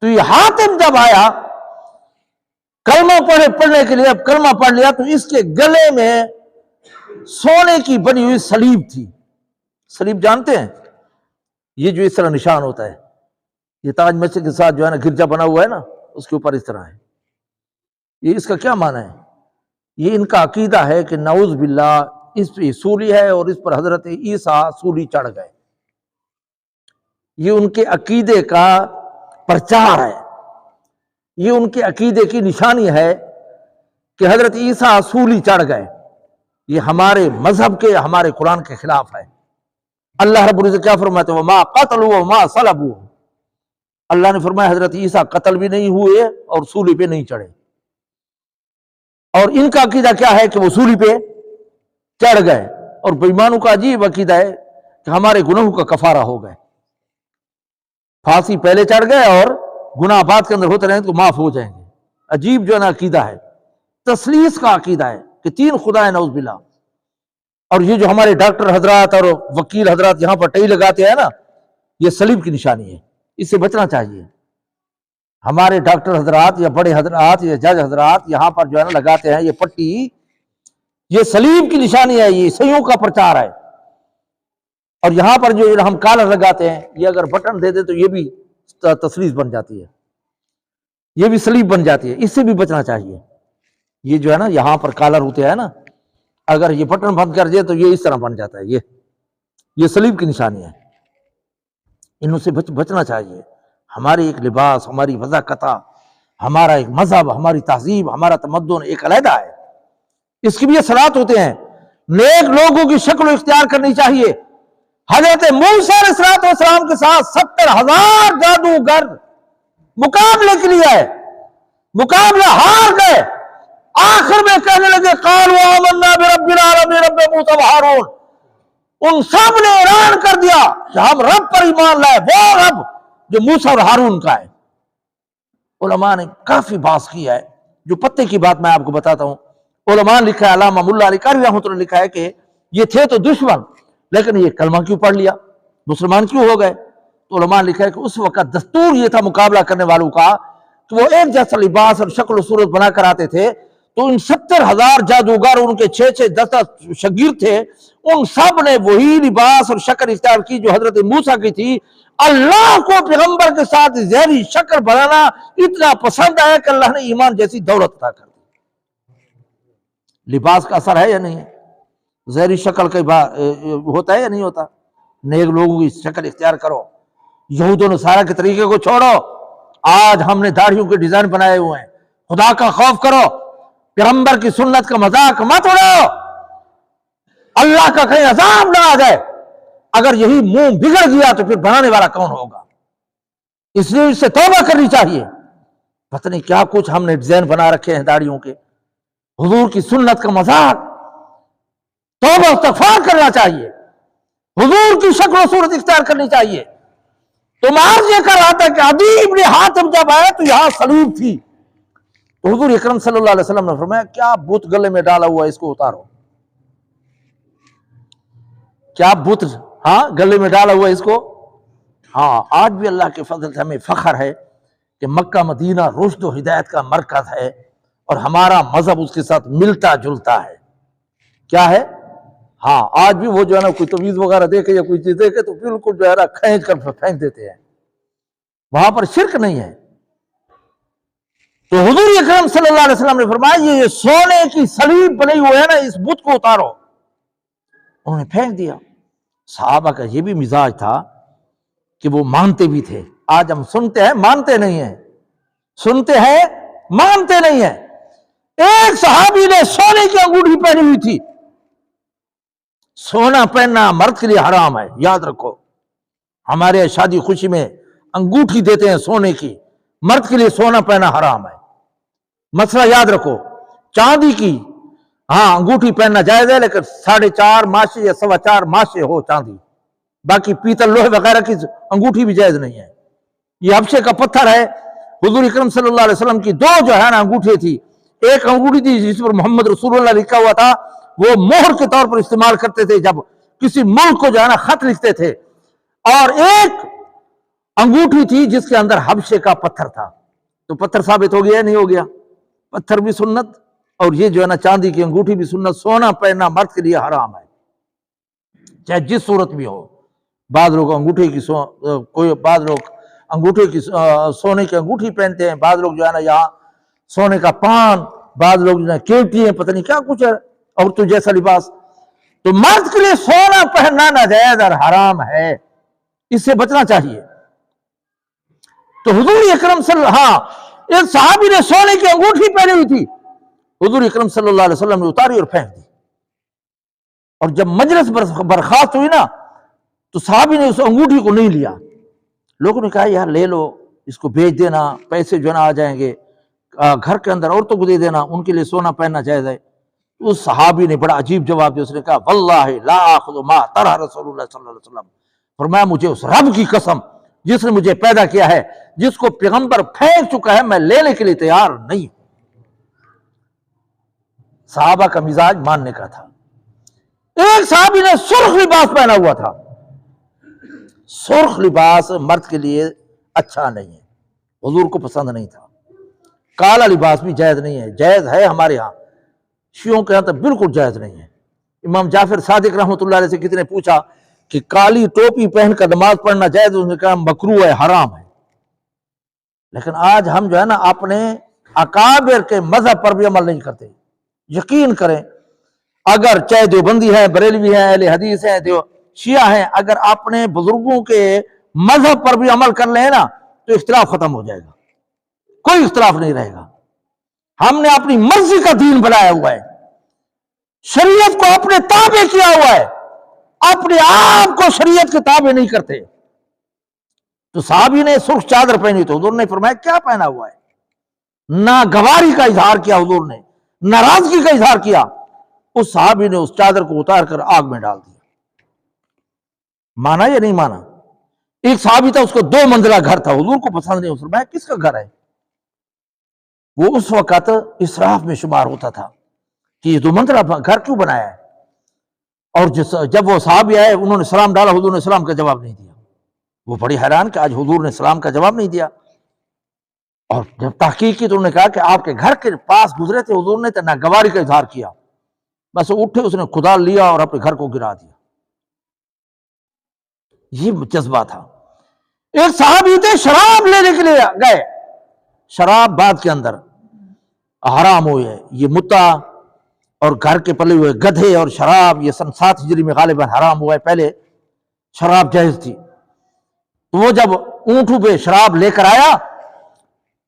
تو یہ حاتم جب آیا کلمہ پڑھنے کے لیے، اب کلمہ پڑھ لیا، تو اس کے گلے میں سونے کی بنی ہوئی صلیب تھی۔ صلیب جانتے ہیں؟ یہ جو اس طرح نشان ہوتا ہے، یہ تاج مسجد کے ساتھ جو ہے نا گرجا بنا ہوا ہے نا، اس کے اوپر اس طرح ہے۔ یہ اس کا کیا معنی ہے؟ یہ ان کا عقیدہ ہے کہ نعوذ باللہ اس پہ سولی ہے اور اس پر حضرت عیسیٰ سولی چڑھ گئے۔ یہ ان کے عقیدے کا پرچار ہے، یہ ان کے عقیدے کی نشانی ہے کہ حضرت عیسیٰ سولی چڑھ گئے۔ یہ ہمارے مذہب کے، ہمارے قرآن کے خلاف ہے۔ اللہ رب العزت کیا فرماتے ہیں؟ وما قتلوا وما صلبوا، اللہ نے فرمایا حضرت عیسیٰ قتل بھی نہیں ہوئے اور سولی پہ نہیں چڑھے، اور ان کا عقیدہ کیا ہے کہ وہ سولی پہ چڑھ گئے، اور بےایمانوں کا عجیب عقیدہ ہے کہ ہمارے گناہوں کا کفارہ ہو گئے، پھانسی پہلے چڑھ گئے اور گناہ بعد کے اندر ہوتے رہیں تو معاف ہو جائیں گے۔ عجیب جو ہے نا عقیدہ ہے، تثلیث کا عقیدہ ہے کہ تین خدا ہے، نعوذ باللہ۔ اور یہ جو ہمارے ڈاکٹر حضرات اور وکیل حضرات یہاں پر ٹئی لگاتے ہیں نا، یہ صلیب کی نشانی ہے، اس سے بچنا چاہیے۔ ہمارے ڈاکٹر حضرات یا بڑے حضرات یا جج حضرات یہاں پر جو ہے نا لگاتے ہیں یہ پٹی، یہ صلیب کی نشانی ہے، یہ عیسائیوں کا پرچار ہے۔ اور یہاں پر جو ہم کالر لگاتے ہیں، یہ اگر بٹن دے دیں تو یہ بھی تثلیث بن جاتی ہے، یہ بھی صلیب بن جاتی ہے، اس سے بھی بچنا چاہیے۔ یہ جو ہے نا یہاں پر کالر ہوتے ہیں نا، اگر یہ بٹن بند کر دے تو یہ اس طرح بن جاتا ہے، یہ صلیب کی نشانی ہے، ان سے بچنا چاہیے۔ ہماری ایک لباس، ہماری وضاقت، ہمارا ایک مذہب، ہماری تہذیب، ہمارا تمدن ایک علیحدہ ہے، اس کی بھی اثرات ہوتے ہیں۔ نیک لوگوں کی شکل اختیار کرنی چاہیے۔ حضرت موسیٰ علیہ السلام کے ساتھ 70,000 جادوگر مقابلے کے لیے آئے، مقابلہ ہار گئے، آخر میں کہنے لگے قالوا آمنا برب العالمین رب موسیٰ و ہارون۔ ان سب نے اعلان کر دیا کہ ہم رب پر ایمان لائے، وہ رب جو موسیٰ اور ہارون کا ہے۔ علماء نے کافی بحث کیا ہے، جو پتے کی بات میں آپ کو بتاتا ہوں۔ علماء نے لکھا ہے، علامہ ملا علی قاری رحمۃ اللہ نے لکھا ہے کہ یہ تھے تو دشمن، لیکن یہ کلمہ کیوں پڑھ لیا، مسلمان کیوں ہو گئے؟ تو علماء نے لکھا ہے کہ اس وقت دستور یہ تھا مقابلہ کرنے والوں کا کہ وہ ایک جیسا لباس اور شکل و صورت بنا کر آتے تھے، تو ان 70,000 جادوگر اور ان کے 6-6 10 شاگرد تھے، ان سب نے وہی لباس اور شکل اختیار کی جو حضرت موسیٰ کی تھی۔ اللہ کو پیغمبر کے ساتھ زہری شکل بنانا اتنا پسند ہے کہ اللہ نے ایمان جیسی دولت عطا کر دی۔ لباس کا اثر ہے یا نہیں ہے؟ زہری شکل کا ہوتا ہے یا نہیں ہوتا؟ نیک لوگوں کی شکل اختیار کرو، یہود و نصارہ کے طریقے کو چھوڑو۔ آج ہم نے داڑھیوں کے ڈیزائن بنائے ہوئے ہیں، خدا کا خوف کرو، پیغمبر کی سنت کا مذاق مت اڑاؤ، اللہ کا کہیں عذاب نہ آ جائے۔ اگر یہی منہ بگڑ گیا تو پھر بنانے والا کون ہوگا؟ اس لیے اس سے توبہ کرنی چاہیے۔ پتہ نہیں کیا کچھ ہم نے ڈیزائن بنا رکھے ہیں داڑھیوں کے، حضور کی سنت کا مذاق۔ توبہ استغفار کرنا چاہیے، حضور کی شکل و صورت اختیار کرنی چاہیے۔ تو معاذ یہ کر رہا تھا کہ عدی بن حاتم جب آئے تو یہاں صلیب تھی، تو حضور اکرم صلی اللہ علیہ وسلم نے فرمایا کیا بت گلے میں ڈالا ہوا ہے، اس کو اتارو۔ کیا بت گلے میں ڈالا ہوا ہے، اس کو۔ ہاں، آج بھی اللہ کے فضل سے ہمیں فخر ہے کہ مکہ مدینہ رشد و ہدایت کا مرکز ہے، اور ہمارا مذہب اس کے ساتھ ملتا جلتا ہے۔ کیا ہے؟ ہاں، آج بھی وہ جو ہے نا کوئی تویز وغیرہ دیکھے یا کوئی چیز دیکھے تو بالکل جو ہے نا کھینچ کر پھینک دیتے ہیں، وہاں پر شرک نہیں ہے۔ تو حضور اکرم صلی اللہ علیہ وسلم نے فرمایا یہ سونے کی صلیب بنی ہوئی ہے نا، اس بت کو اتارو۔ انہوں نے پھینک دیا۔ صحابہ کا یہ بھی مزاج تھا کہ وہ مانتے بھی تھے۔ آج ہم سنتے ہیں مانتے نہیں ہیں، سنتے ہیں مانتے نہیں ہیں۔ ایک صحابی نے سونے کی انگوٹھی پہنی ہوئی تھی۔ سونا پہننا مرد کے لیے حرام ہے، یاد رکھو۔ ہمارے شادی خوشی میں انگوٹھی دیتے ہیں سونے کی، مرد کے لیے سونا پہننا حرام ہے۔ مسئلہ یاد رکھو، چاندی کی انگوٹھی پہننا جائز ہے، لیکن 4.5 ماشے یا 4.25 ماشے ہو چاندی، باقی پیتل لوہے وغیرہ کی انگوٹھی بھی جائز نہیں ہے۔ یہ حبشے کا پتھر ہے۔ حضور اکرم صلی اللہ علیہ وسلم کی 2 جو ہے نا انگوٹھی تھی، ایک انگوٹھی تھی جس پر محمد رسول اللہ لکھا ہوا تھا، وہ مہر کے طور پر استعمال کرتے تھے جب کسی ملک کو جو ہے نا خط لکھتے تھے، اور ایک انگوٹھی تھی جس کے اندر حبشے کا پتھر تھا۔ تو پتھر ثابت ہو گیا نہیں ہو گیا؟ پتھر بھی سنت، اور یہ جو ہے نا چاندی کی انگوٹھی بھی سنت۔ سونا پہننا مرد کے لیے حرام ہے، چاہے جس صورت بھی ہو۔ بعض لوگ بعض لوگ انگوٹھے کی سونے کی انگوٹھی پہنتے ہیں، بعض لوگ جو ہے نا یہاں سونے کا پان، بعض لوگ جو ہے کیوٹی ہیں، پتہ نہیں کیا کچھ ہے، عورتوں جیسا لباس۔ تو مرد کے لیے سونا پہننا ناجائز اور حرام ہے، اس سے بچنا چاہیے۔ تو حضور اکرم ایک صحابی نے سونے کی انگوٹھی پہنی ہوئی تھی، حضور اکرم صلی اللہ علیہ وسلم نے اتاری اور پھینک دی۔ اور جب مجلس برخاست ہوئی نا تو صحابی نے اس انگوٹھی کو نہیں لیا. لوگوں نے کہا یار لے لو، اس کو بیچ دینا، پیسے جو ہے نا آ جائیں گے، گھر کے اندر عورتوں کو دے دینا، ان کے لیے سونا پہننا جائز ہے. اس صحابی نے بڑا عجیب جواب دیا. اس نے کہا واللہ لا آخذ ما طرح رسول اللہ صلی اللہ علیہ وسلم. فرمایا مجھے اس رب کی قسم جس نے مجھے پیدا کیا ہے، جس کو پیغمبر پھینک چکا ہے، میں لینے کے لیے تیار نہیں. صحابہ کا مزاج ماننے کا تھا. ایک صحابی نے سرخ لباس پہنا ہوا تھا. سرخ لباس مرد کے لیے اچھا نہیں ہے، حضور کو پسند نہیں تھا. کالا لباس بھی جائز نہیں ہے. جائز ہے ہمارے ہاں، شیعوں کے ہاں تو بالکل جائز نہیں ہے. امام جعفر صادق رحمۃ اللہ علیہ سے کسی نے پوچھا کہ کالی ٹوپی پہن کر نماز پڑھنا جائز؟ اس نے کہا مکروہ ہے، حرام ہے. لیکن آج ہم جو ہے نا اپنے اکابر کے مذہب پر بھی عمل نہیں کرتے. یقین کریں، اگر چاہے دیوبندی ہے، بریلوی ہے، اہل حدیث ہے، شیعہ ہیں، اگر اپنے بزرگوں کے مذہب پر بھی عمل کر لیں نا تو اختلاف ختم ہو جائے گا، کوئی اختلاف نہیں رہے گا. ہم نے اپنی مرضی کا دین بنایا ہوا ہے، شریعت کو اپنے تابع کیا ہوا ہے، اپنے آپ کو شریعت کے تابع نہیں کرتے. تو صحابی نے سرخ چادر پہنی تو حضور نے فرمایا کیا پہنا ہوا ہے؟ ناگواری کا اظہار کیا حضور نے، ناراضگی کا اظہار کیا. اس صحابی نے اس چادر کو اتار کر آگ میں ڈال دیا. مانا یا نہیں مانا؟ ایک صحابی تھا، اس کو 2 منزلہ گھر تھا، حضور کو پسند نہیں. فرمایا کس کا گھر ہے؟ وہ اس وقت اسراف میں شمار ہوتا تھا کہ یہ 2 منزلہ گھر کیوں بنایا ہے. اور جب وہ صحابی آئے، انہوں نے سلام ڈالا، حضور نے سلام کا جواب نہیں دیا. وہ بڑی حیران کہ آج حضور نے سلام کا جواب نہیں دیا. اور جب تحقیق کی تو انہوں نے کہا کہ آپ کے گھر کے پاس گزرے تھے، حضور نے تو ناگواری کا اظہار کیا. بس اٹھے، اس نے کدال لیا اور اپنے گھر کو گرا دیا. یہ جذبہ تھا. ایک صحابی تھے، شراب لینے کے لیے گئے. شراب بعد کے اندر حرام ہوئی ہے. یہ متا اور گھر کے پلے ہوئے گدھے اور شراب یہ سن 7 ہجری میں غالباً حرام ہوا ہے. پہلے شراب جائز تھی. تو وہ جب اونٹوں پہ شراب لے کر آیا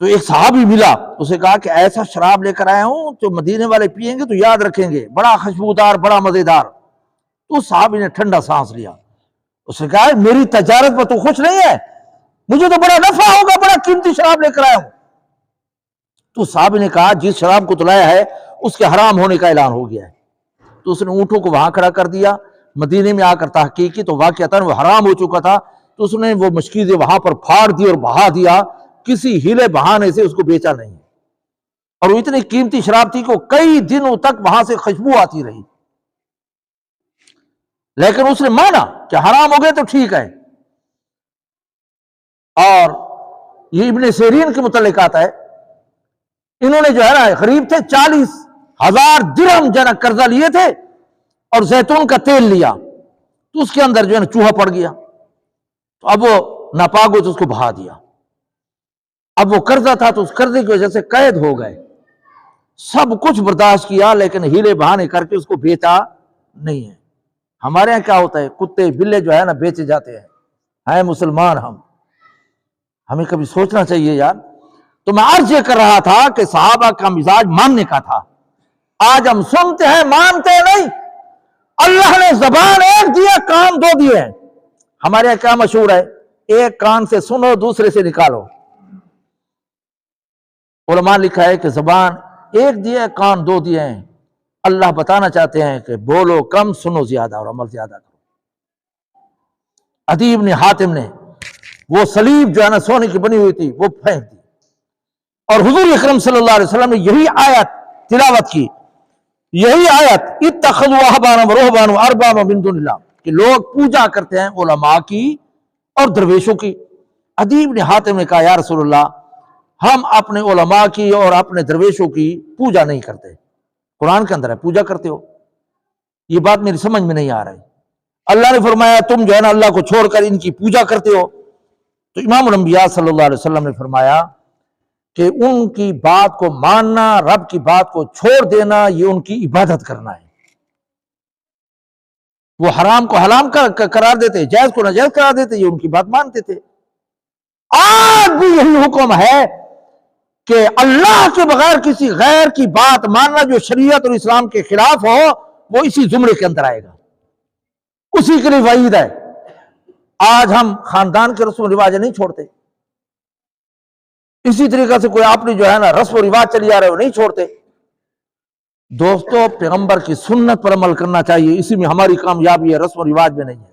تو ایک صحابی ملا. اسے کہا کہ ایسا شراب لے کر آیا ہوں جو مدینے والے پیئیں گے تو یاد رکھیں گے، بڑا خوشبودار، بڑا مزیدار. تو صحابی نے ٹھنڈا سانس لیا. اس نے کہا میری تجارت پر تو خوش نہیں ہے، مجھے تو بڑا نفع ہوگا، بڑا قیمتی شراب لے کر آیا ہوں. تو صحابی نے کہا جس شراب کو تلایا ہے اس کے حرام ہونے کا اعلان ہو گیا ہے. تو اس نے اونٹوں کو وہاں کھڑا کر دیا. مدینے میں آ کر تحقیق کی تو واقعتاً وہ حرام ہو چکا تھا. تو اس نے وہ مشکیزیں وہاں پر پھاڑ دی اور بہا دیا. کسی ہیلے بہانے سے اس کو بیچا نہیں. اور وہ اتنی قیمتی شراب تھی کہ کئی دنوں تک وہاں سے خوشبو آتی رہی. لیکن اس نے مانا کہ حرام ہو گئے تو ٹھیک ہے. اور یہ ابن سیرین کے متعلق آتا ہے، انہوں نے جو ہے نا قریب تھے 40,000 درہم جو ہے نا قرضہ لیے تھے اور زیتون کا تیل لیا. تو اس کے اندر جو ہے نا چوہا پڑ گیا. تو اب وہ ناپاک ہو تو اس کو بہا دیا. اب وہ قرضہ تھا تو اس قرضے کی وجہ سے قید ہو گئے. سب کچھ برداشت کیا لیکن ہیلے بہانے کر کے اس کو بیچا نہیں ہے. ہمارے یہاں کیا ہوتا ہے، کتے بلے جو ہے نا بیچے جاتے ہیں مسلمان ہمیں کبھی سوچنا چاہیے یار. تو میں عرض یہ کر رہا تھا کہ صحابہ کا مزاج ماننے کا تھا. آج ہم سنتے ہیں مانتے نہیں. اللہ نے زبان ایک دیا، کان 2 دیے ہیں. ہمارے یہاں کیا مشہور ہے، ایک کان سے سنو دوسرے سے نکالو. علماء لکھا ہے کہ زبان ایک دیے، کان 2 دیے ہیں. اللہ بتانا چاہتے ہیں کہ بولو کم، سنو زیادہ اور عمل زیادہ کرو. عدی بن حاتم نے وہ صلیب جو ہے نا سونے کی بنی ہوئی تھی وہ پھینک دی. اور حضور اکرم صلی اللہ علیہ وسلم نے یہی آیت تلاوت کی، یہی آیت اتخذوا احبارهم ورهبانهم اربابا من دون اللہ، کہ لوگ پوجا کرتے ہیں علماء کی اور درویشوں کی. عدی بن حاتم نے کہا یا رسول اللہ، ہم اپنے علماء کی اور اپنے درویشوں کی پوجا نہیں کرتے. قرآن کے اندر ہے پوجا کرتے ہو. یہ بات میری سمجھ میں نہیں آ رہی. اللہ نے فرمایا تم جو ہے نا اللہ کو چھوڑ کر ان کی پوجا کرتے ہو. تو امام الانبیاء صلی اللہ علیہ وسلم نے فرمایا کہ ان کی بات کو ماننا، رب کی بات کو چھوڑ دینا، یہ ان کی عبادت کرنا ہے. وہ حرام کو حلال قرار دیتے، جائز کو ناجائز قرار دیتے، یہ ان کی بات مانتے تھے. آج بھی یہی حکم ہے کہ اللہ کے بغیر کسی غیر کی بات ماننا جو شریعت اور اسلام کے خلاف ہو وہ اسی زمرے کے اندر آئے گا، اسی کے لیے وعید ہے. آج ہم خاندان کے رسم و رواج نہیں چھوڑتے، اسی طریقے سے کوئی اپنی جو ہے نا رسم و رواج چلی آ رہے وہ نہیں چھوڑتے۔ دوستو پیغمبر کی سنت پر عمل کرنا چاہیے، اسی میں ہماری کامیابی ہے، رسم و رواج میں نہیں ہے۔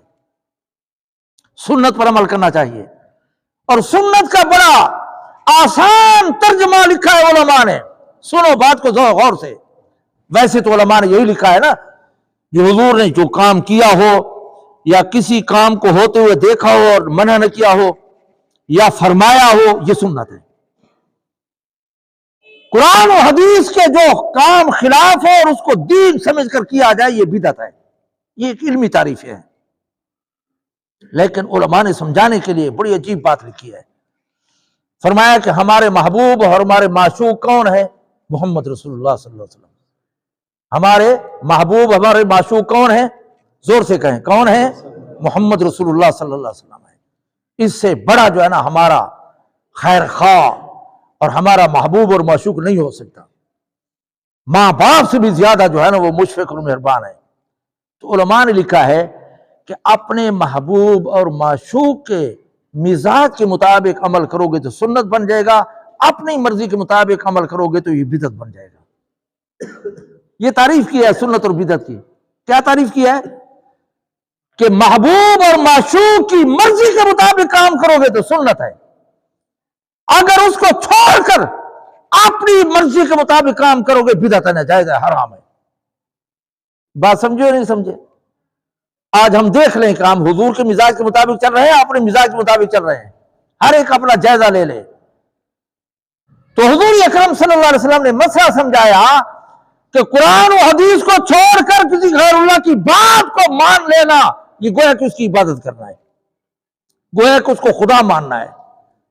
سنت پر عمل کرنا چاہیے، اور سنت کا بڑا آسان ترجمہ لکھا ہے علماء نے، سنو بات کو غور سے۔ ویسے تو علماء نے یہی لکھا ہے نا، جو حضور نے جو کام کیا ہو یا کسی کام کو ہوتے ہوئے دیکھا ہو اور منع نہ کیا ہو یا فرمایا ہو، یہ سنت ہے۔ قرآن و حدیث کے جو کام خلاف ہو اور اس کو دین سمجھ کر کیا جائے، یہ بدعت ہے، یہ ایک علمی تعریف ہے۔ لیکن علماء نے سمجھانے کے لیے بڑی عجیب بات لکھی ہے، فرمایا کہ ہمارے محبوب اور ہمارے معشوق کون ہے؟ محمد رسول اللہ صلی اللہ علیہ وسلم۔ ہمارے محبوب ہمارے معشوق کون ہیں؟ زور سے کہیں، کون ہیں؟ محمد رسول اللہ صلی اللہ علیہ وسلم ہے۔ اس سے بڑا جو ہے نا ہمارا خیر خواہ اور ہمارا محبوب اور معشوق نہیں ہو سکتا۔ ماں باپ سے بھی زیادہ جو ہے نا وہ مشفق اور مہربان ہے۔ تو علماء نے لکھا ہے کہ اپنے محبوب اور معشوق کے مزاج کے مطابق عمل کرو گے تو سنت بن جائے گا، اپنی مرضی کے مطابق عمل کرو گے تو یہ بدعت بن جائے گا۔ یہ تعریف کی ہے سنت اور بدعت کی۔ کیا تعریف کی ہے؟ کہ محبوب اور معشوق کی مرضی کے مطابق کام کرو گے تو سنت ہے، اگر اس کو چھوڑ کر اپنی مرضی کے مطابق کام کرو گے بدعت ہے، ناجائز ہے، حرام ہے۔ بات سمجھے یا نہیں سمجھے؟ آج ہم دیکھ لیں کہ ہم حضور کے مزاج کے مطابق چل رہے ہیں، اپنے مزاج کے مطابق چل رہے ہیں، ہر ایک اپنا جائزہ لے لے۔ تو حضور اکرم صلی اللہ علیہ وسلم نے مسئلہ سمجھایا کہ قرآن و حدیث کو چھوڑ کر کسی غیر اللہ کی بات کو مان لینا، یہ گویا کہ اس کی عبادت کرنا ہے، گویا کہ اس کو خدا ماننا ہے،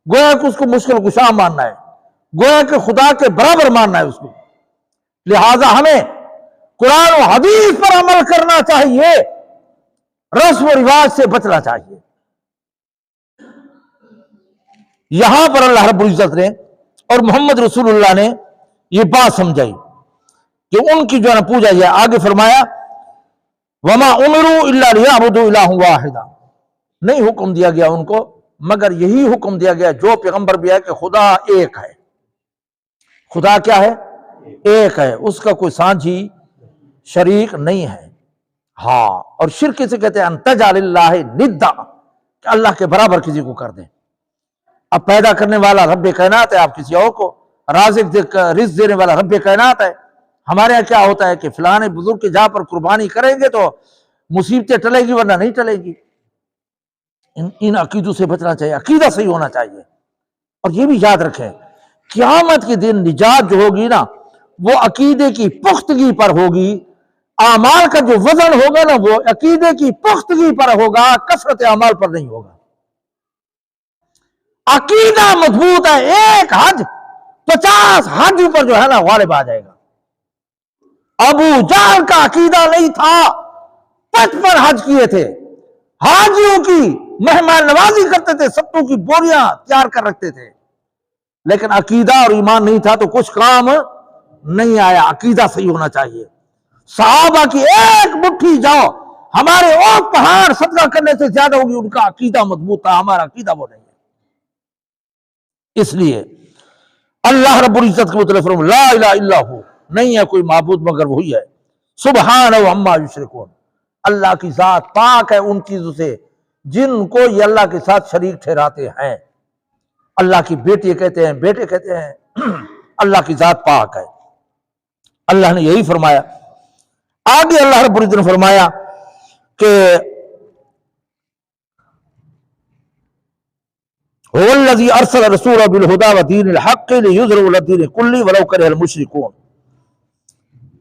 گویا کہ اس کو مشکل کشا ماننا ہے، گویا کہ خدا کے برابر ماننا ہے اس کو۔ لہٰذا ہمیں قرآن و حدیث پر عمل کرنا چاہیے، رسم و رواج سے بچنا چاہیے۔ یہاں پر اللہ رب العزت نے اور محمد رسول اللہ نے یہ بات سمجھائی کہ ان کی جو ہے پوجا جائے۔ آگے فرمایا وَمَا أُمِرُوا إِلَّا لِيَعْبُدُوا إِلَٰهًا وَاحِدًا، نہیں حکم دیا گیا ان کو مگر یہی حکم دیا گیا جو پیغمبر بھی ہے کہ خدا ایک ہے۔ خدا کیا ہے؟ ایک ہے، اس کا کوئی سانجھی شریک نہیں ہے۔ ہاں، اور شرک سے کہتے ہیں ان تجعل اللہ ندا، کہ اللہ کے برابر کسی کو کر دیں۔ اب پیدا کرنے والا رب کائنات ہے، آپ کسی اور کو رزق دینے والا رب کائنات ہے۔ ہمارے یہاں کیا ہوتا ہے کہ فلاں بزرگ کے جہاں پر قربانی کریں گے تو مصیبتیں ٹلے گی ورنہ نہیں ٹلے گی۔ ان عقیدوں سے بچنا چاہیے، عقیدہ صحیح ہونا چاہیے۔ اور یہ بھی یاد رکھیں قیامت کے دن نجات جو ہوگی نا وہ عقیدے کی پختگی پر ہوگی، اعمال کا جو وزن ہوگا نا وہ عقیدے کی پختگی پر ہوگا، کثرت اعمال پر نہیں ہوگا۔ عقیدہ مضبوط ہے، ایک حج 50 حج پر جو ہے نا غالب آ جائے گا۔ ابو جہل کا عقیدہ نہیں تھا، 55 حج کیے تھے، حاجیوں کی مہمان نوازی کرتے تھے، ستوں کی بوریاں تیار کر رکھتے تھے، لیکن عقیدہ اور ایمان نہیں تھا تو کچھ کام نہیں آیا۔ عقیدہ صحیح ہونا چاہیے۔ صحابہ کی ایک مٹھی جاؤ ہمارے اور پہاڑ صدقہ کرنے سے زیادہ ہوگی، ان کا عقیدہ مضبوط تھا، ہمارا عقیدہ وہ نہیں ہے۔ اس لیے اللہ رب العزت کے متعلق فرمایا لا الہ الا ہو، نہیں ہے کوئی معبود مگر وہی ہے، سبحانہ عما یشرکون، اللہ کی ذات پاک ہے ان چیزوں سے جن کو یہ اللہ کے ساتھ شریک ٹھہراتے ہیں۔ اللہ کی بیٹی کہتے ہیں، بیٹے کہتے ہیں، اللہ کی ذات پاک ہے۔ اللہ نے یہی فرمایا۔ آگے اللہ رب العزت نے فرمایا کہ هو الذي ارسل رسوله بالهدى ودين الحق ليظهره على الدين كله ولو كره المشركون۔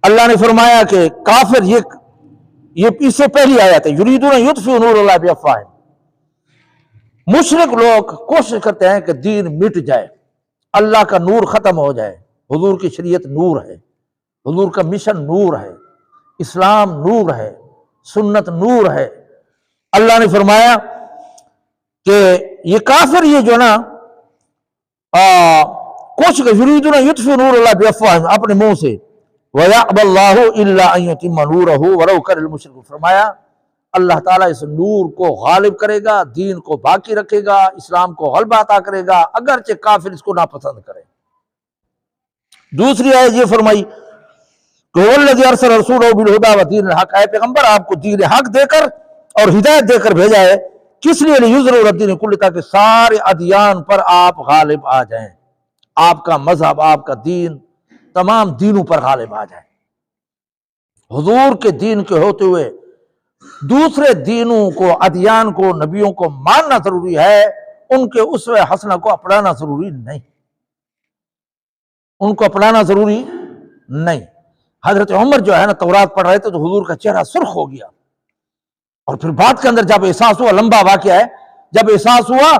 اللہ نے فرمایا کہ کافر یہ اس سے پہلی آیت ہے، یریدون یطفئوا نور اللہ بافواہہم، مشرک لوگ کوشش کرتے ہیں کہ دین مٹ جائے، اللہ کا نور ختم ہو جائے۔ حضور کی شریعت نور ہے، حضور کا مشن نور ہے، اسلام نور ہے، سنت نور ہے۔ اللہ نے فرمایا کہ یہ کافر یہ جو نا کوشش کر یریدون یطفئوا نور اللہ بافواہہم، اپنے منہ سے، وَيَأْبَى اللَّهُ إِلَّا أَن يُتِمَّ نُورَهُ وَلَوْ كَرِهَ الْمُشْرِكُونَ، فرمایا اللہ تعالیٰ اس نور کو غالب کرے گا، دین کو باقی رکھے گا، اسلام کو غلبہ عطا کرے گا، اگرچہ کافر اس کو ناپسند کرے۔ دوسری آیت یہ فرمائی کہ وَالَّذِي أَرْسَلَ رَسُولَهُ بِالْهُدَى وَدِينِ الْحَقِّ، اے پیغمبر آپ کو دین حق دے کر اور ہدایت دے کر بھیجا ہے، کس لیے؟ لِيُظْهِرَهُ عَلَى الدِّينِ كُلِّهِ، تاکہ سارے ادیان پر آپ غالب آ جائیں، آپ کا مذہب، آپ کا دین تمام دینوں پر غالب آ جائے۔ حضور کے دین کے ہوتے ہوئے دوسرے دینوں کو، ادیان کو، نبیوں کو ماننا ضروری ہے، ان کے اسوہ حسنہ کو اپنانا ضروری نہیں، ان کو اپنانا ضروری نہیں۔ حضرت عمر جو ہے نا تورات پڑھ رہے تھے تو حضور کا چہرہ سرخ ہو گیا، اور پھر بات کے اندر جب احساس ہوا، لمبا واقعہ ہے، جب احساس ہوا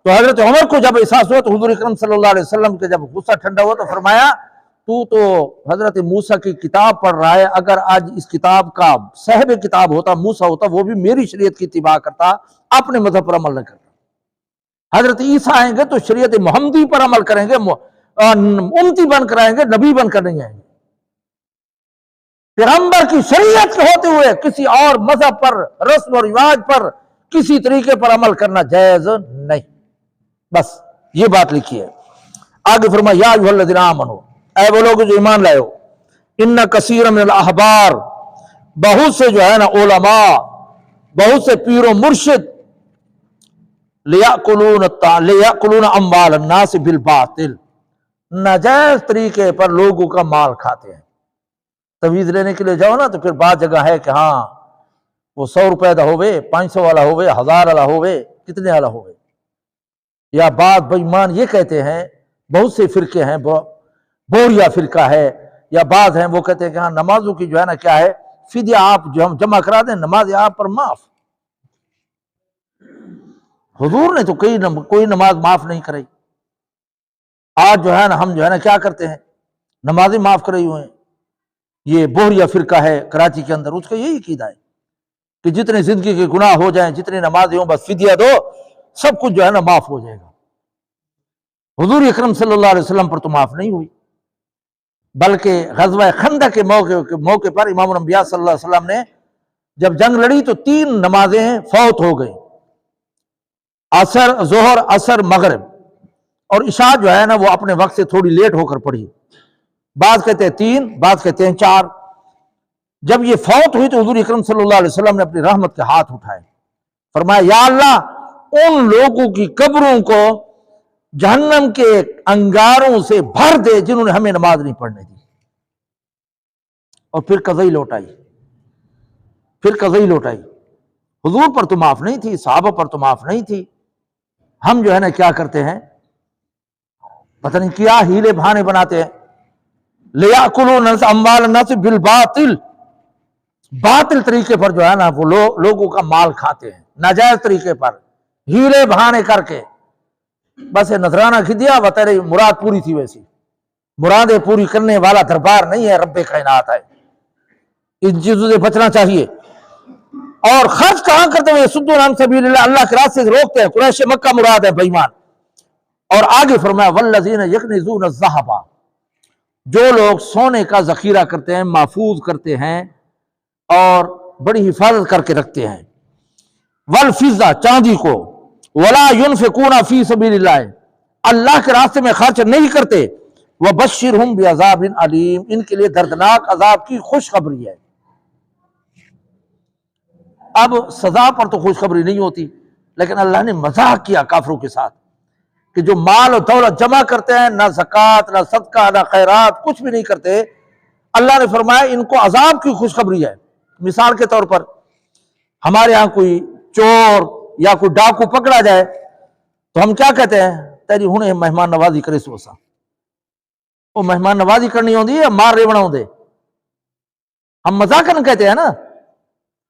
تو حضرت عمر کو جب احساس ہوا تو حضور اکرم صلی اللہ علیہ وسلم کے جب غصہ ٹھنڈا ہوا تو فرمایا تو حضرت موسیٰ کی کتاب پڑھ رہا ہے، اگر آج اس کتاب کا صاحب کتاب ہوتا، موسیٰ ہوتا، وہ بھی میری شریعت کی اتباع کرتا، اپنے مذہب پر عمل نہ کرتا۔ حضرت عیسیٰ آئیں گے تو شریعت محمدی پر عمل کریں گے، امتی بن کر آئیں گے، نبی بن کر نہیں آئیں گے۔ پیغمبر کی شریعت کے ہوتے ہوئے کسی اور مذہب پر، رسم و رواج پر، کسی طریقے پر عمل کرنا جائز نہیں۔ بس یہ بات لکھی ہے۔ آگے فرمایا یا ایھا الذین آمنوا، اے وہ لوگ جو ایمان لائے ہو، ان کثیر من الاحبار، بہت سے جو ہے نا علماء، بہت سے پیر و مرشد، لیأکلون اموال الناس بالباطل، ناجائز طریقے پر لوگوں کا مال کھاتے ہیں۔ تویز لینے کے لیے جاؤ نا تو پھر بعض جگہ ہے کہ ہاں وہ 100 روپے دا ہوئے، 500 والا ہوئے، 1000 والا ہوئے، کتنے والا ہوئے۔ یا بعض بے ایمان یہ کہتے ہیں، بہت سے فرقے ہیں، بوریا فرقہ ہے، یا بعض ہیں وہ کہتے ہیں کہ ہاں نمازوں کی جو ہے نا کیا ہے فدیہ آپ جو ہم جمع کرا دیں، نماز آپ پر معاف۔ حضور نے تو کوئی نماز معاف نہیں کرائی۔ آج جو ہے نا ہم جو ہے نا کیا کرتے ہیں، نمازیں معاف کرائی ہوئے ہیں۔ یہ بوریا فرقہ ہے کراچی کے اندر، اس کا یہی عقیدہ ہے کہ جتنے زندگی کے گناہ ہو جائیں، جتنے نمازیں ہوں، بس فدیہ دو، سب کچھ جو ہے نا معاف ہو جائے گا۔ حضور اکرم صلی اللہ علیہ وسلم پر تو معاف نہیں ہوئی، بلکہ غزوہ خندق کے موقع پر امام الانبیاء صلی اللہ علیہ وسلم نے جب جنگ لڑی تو 3 نمازیں فوت ہو گئیں، عصر، ظہر، عصر، مغرب، اور عشاء جو ہے نا وہ اپنے وقت سے تھوڑی لیٹ ہو کر پڑھی۔ بعض کہتے ہیں 3، بعض کہتے ہیں 4۔ جب یہ فوت ہوئی تو حضور اکرم صلی اللہ علیہ وسلم نے اپنی رحمت کے ہاتھ اٹھائے، فرمایا یا اللہ ان لوگوں کی قبروں کو جہنم کے انگاروں سے بھر دے جنہوں نے ہمیں نماز نہیں پڑھنے دی۔ اور پھر قضائی لوٹائی، حضور پر تو معاف نہیں تھی، صحابہ پر تو معاف نہیں تھی۔ ہم جو ہے نا کیا کرتے ہیں، پتہ نہیں کیا ہیلے بہانے بناتے ہیں۔ لیأکلون اموال الناس بالباطل، باطل طریقے پر جو ہے نا وہ لوگوں کا مال کھاتے ہیں، ناجائز طریقے پر، ہیلے بہانے کر کے۔ بس نذرانہ کھدیا و تیری مراد پوری تھی، ویسی مرادیں پوری کرنے والا دربار نہیں ہے، رب کائنات ہے۔ ان چیزوں سے بچنا چاہیے۔ اور خرچ کہاں کرتے ہوئے صدون عن سبیل اللہ، اللہ کے راستے سے روکتے ہیں۔ قریش مکہ مراد ہے بے ایمان۔ اور آگے فرمایا والذین یکنزون الذھب، جو لوگ سونے کا ذخیرہ کرتے ہیں، محفوظ کرتے ہیں اور بڑی حفاظت کر کے رکھتے ہیں، والفضہ، چاندی کو، ولا ينفقون فی سبیل اللہ، اللہ کے راستے میں خرچ نہیں کرتے، وبشرہم بعذاب علیم، ان کے لیے دردناک عذاب کی خوشخبری ہے۔ اب سزا پر تو خوشخبری نہیں ہوتی، لیکن اللہ نے مذاق کیا کافروں کے ساتھ کہ جو مال و دولت جمع کرتے ہیں، نہ زکوٰۃ، نہ صدقہ، نہ خیرات، کچھ بھی نہیں کرتے، اللہ نے فرمایا ان کو عذاب کی خوشخبری ہے۔ مثال کے طور پر ہمارے ہاں کوئی چور یا کوئی ڈاکو پکڑا جائے تو ہم کیا کہتے ہیں، تیری ہنے مہمان نوازی کرے سوسا، وہ مہمان نوازی کرنی ہوندی ہے، مار ریونا ہوندے، ہم مذاقن کہتے ہیں نا،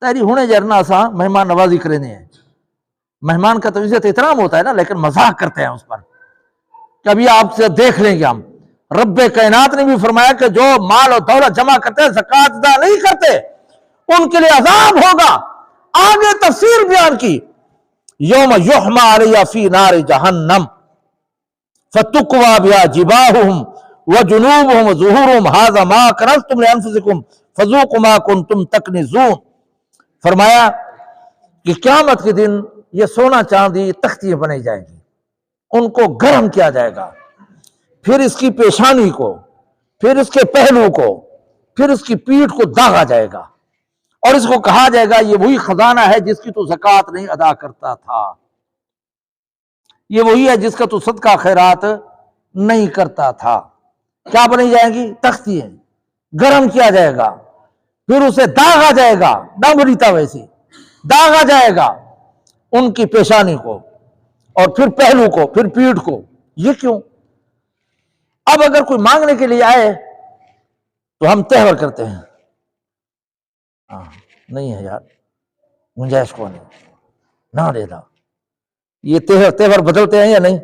تیری ہنے جرنا سا مہمان نوازی کرنے ہیں۔ مہمان کا تو عزت احترام ہوتا ہے نا، لیکن مذاق کرتے ہیں اس پر کہ ابھی آپ سے دیکھ لیں گے ہم۔ رب کائنات نے بھی فرمایا کہ جو مال و دولت جمع کرتے ہیں، زکوٰۃ ادا نہیں کرتے، ان کے لیے عذاب ہوگا۔ آگے تفسیر بیان کی، یوم یحمى علیہ فی نار جہنم فتکوی بہا جباہہم وجنوبہم وظہورہم ھذا ما کنزتم لانفسکم فذوقوا ما کنتم تکنزون۔ فرمایا کہ قیامت کے دن یہ سونا چاندی تختیاں بنائی جائیں گی، ان کو گرم کیا جائے گا، پھر اس کی پیشانی کو، پھر اس کے پہلو کو، پھر اس کی پیٹھ کو داغا جائے گا، اور اس کو کہا جائے گا یہ وہی خزانہ ہے جس کی تو زکوٰۃ نہیں ادا کرتا تھا، یہ وہی ہے جس کا تو صدقہ خیرات نہیں کرتا تھا۔ کیا بنائی جائیں گی؟ تختیاں، گرم کیا جائے گا، پھر اسے داغا جائے گا، ڈانگری توے سے داغا جائے گا ان کی پیشانی کو، اور پھر پہلو کو، پھر پیٹھ کو۔ یہ کیوں؟ اب اگر کوئی مانگنے کے لیے آئے تو ہم تہور کرتے ہیں، نہیں ہے یار، گنجائش کو نہیں، نہ دے دا۔ یہ تہور بدلتے ہیں یا نہیں؟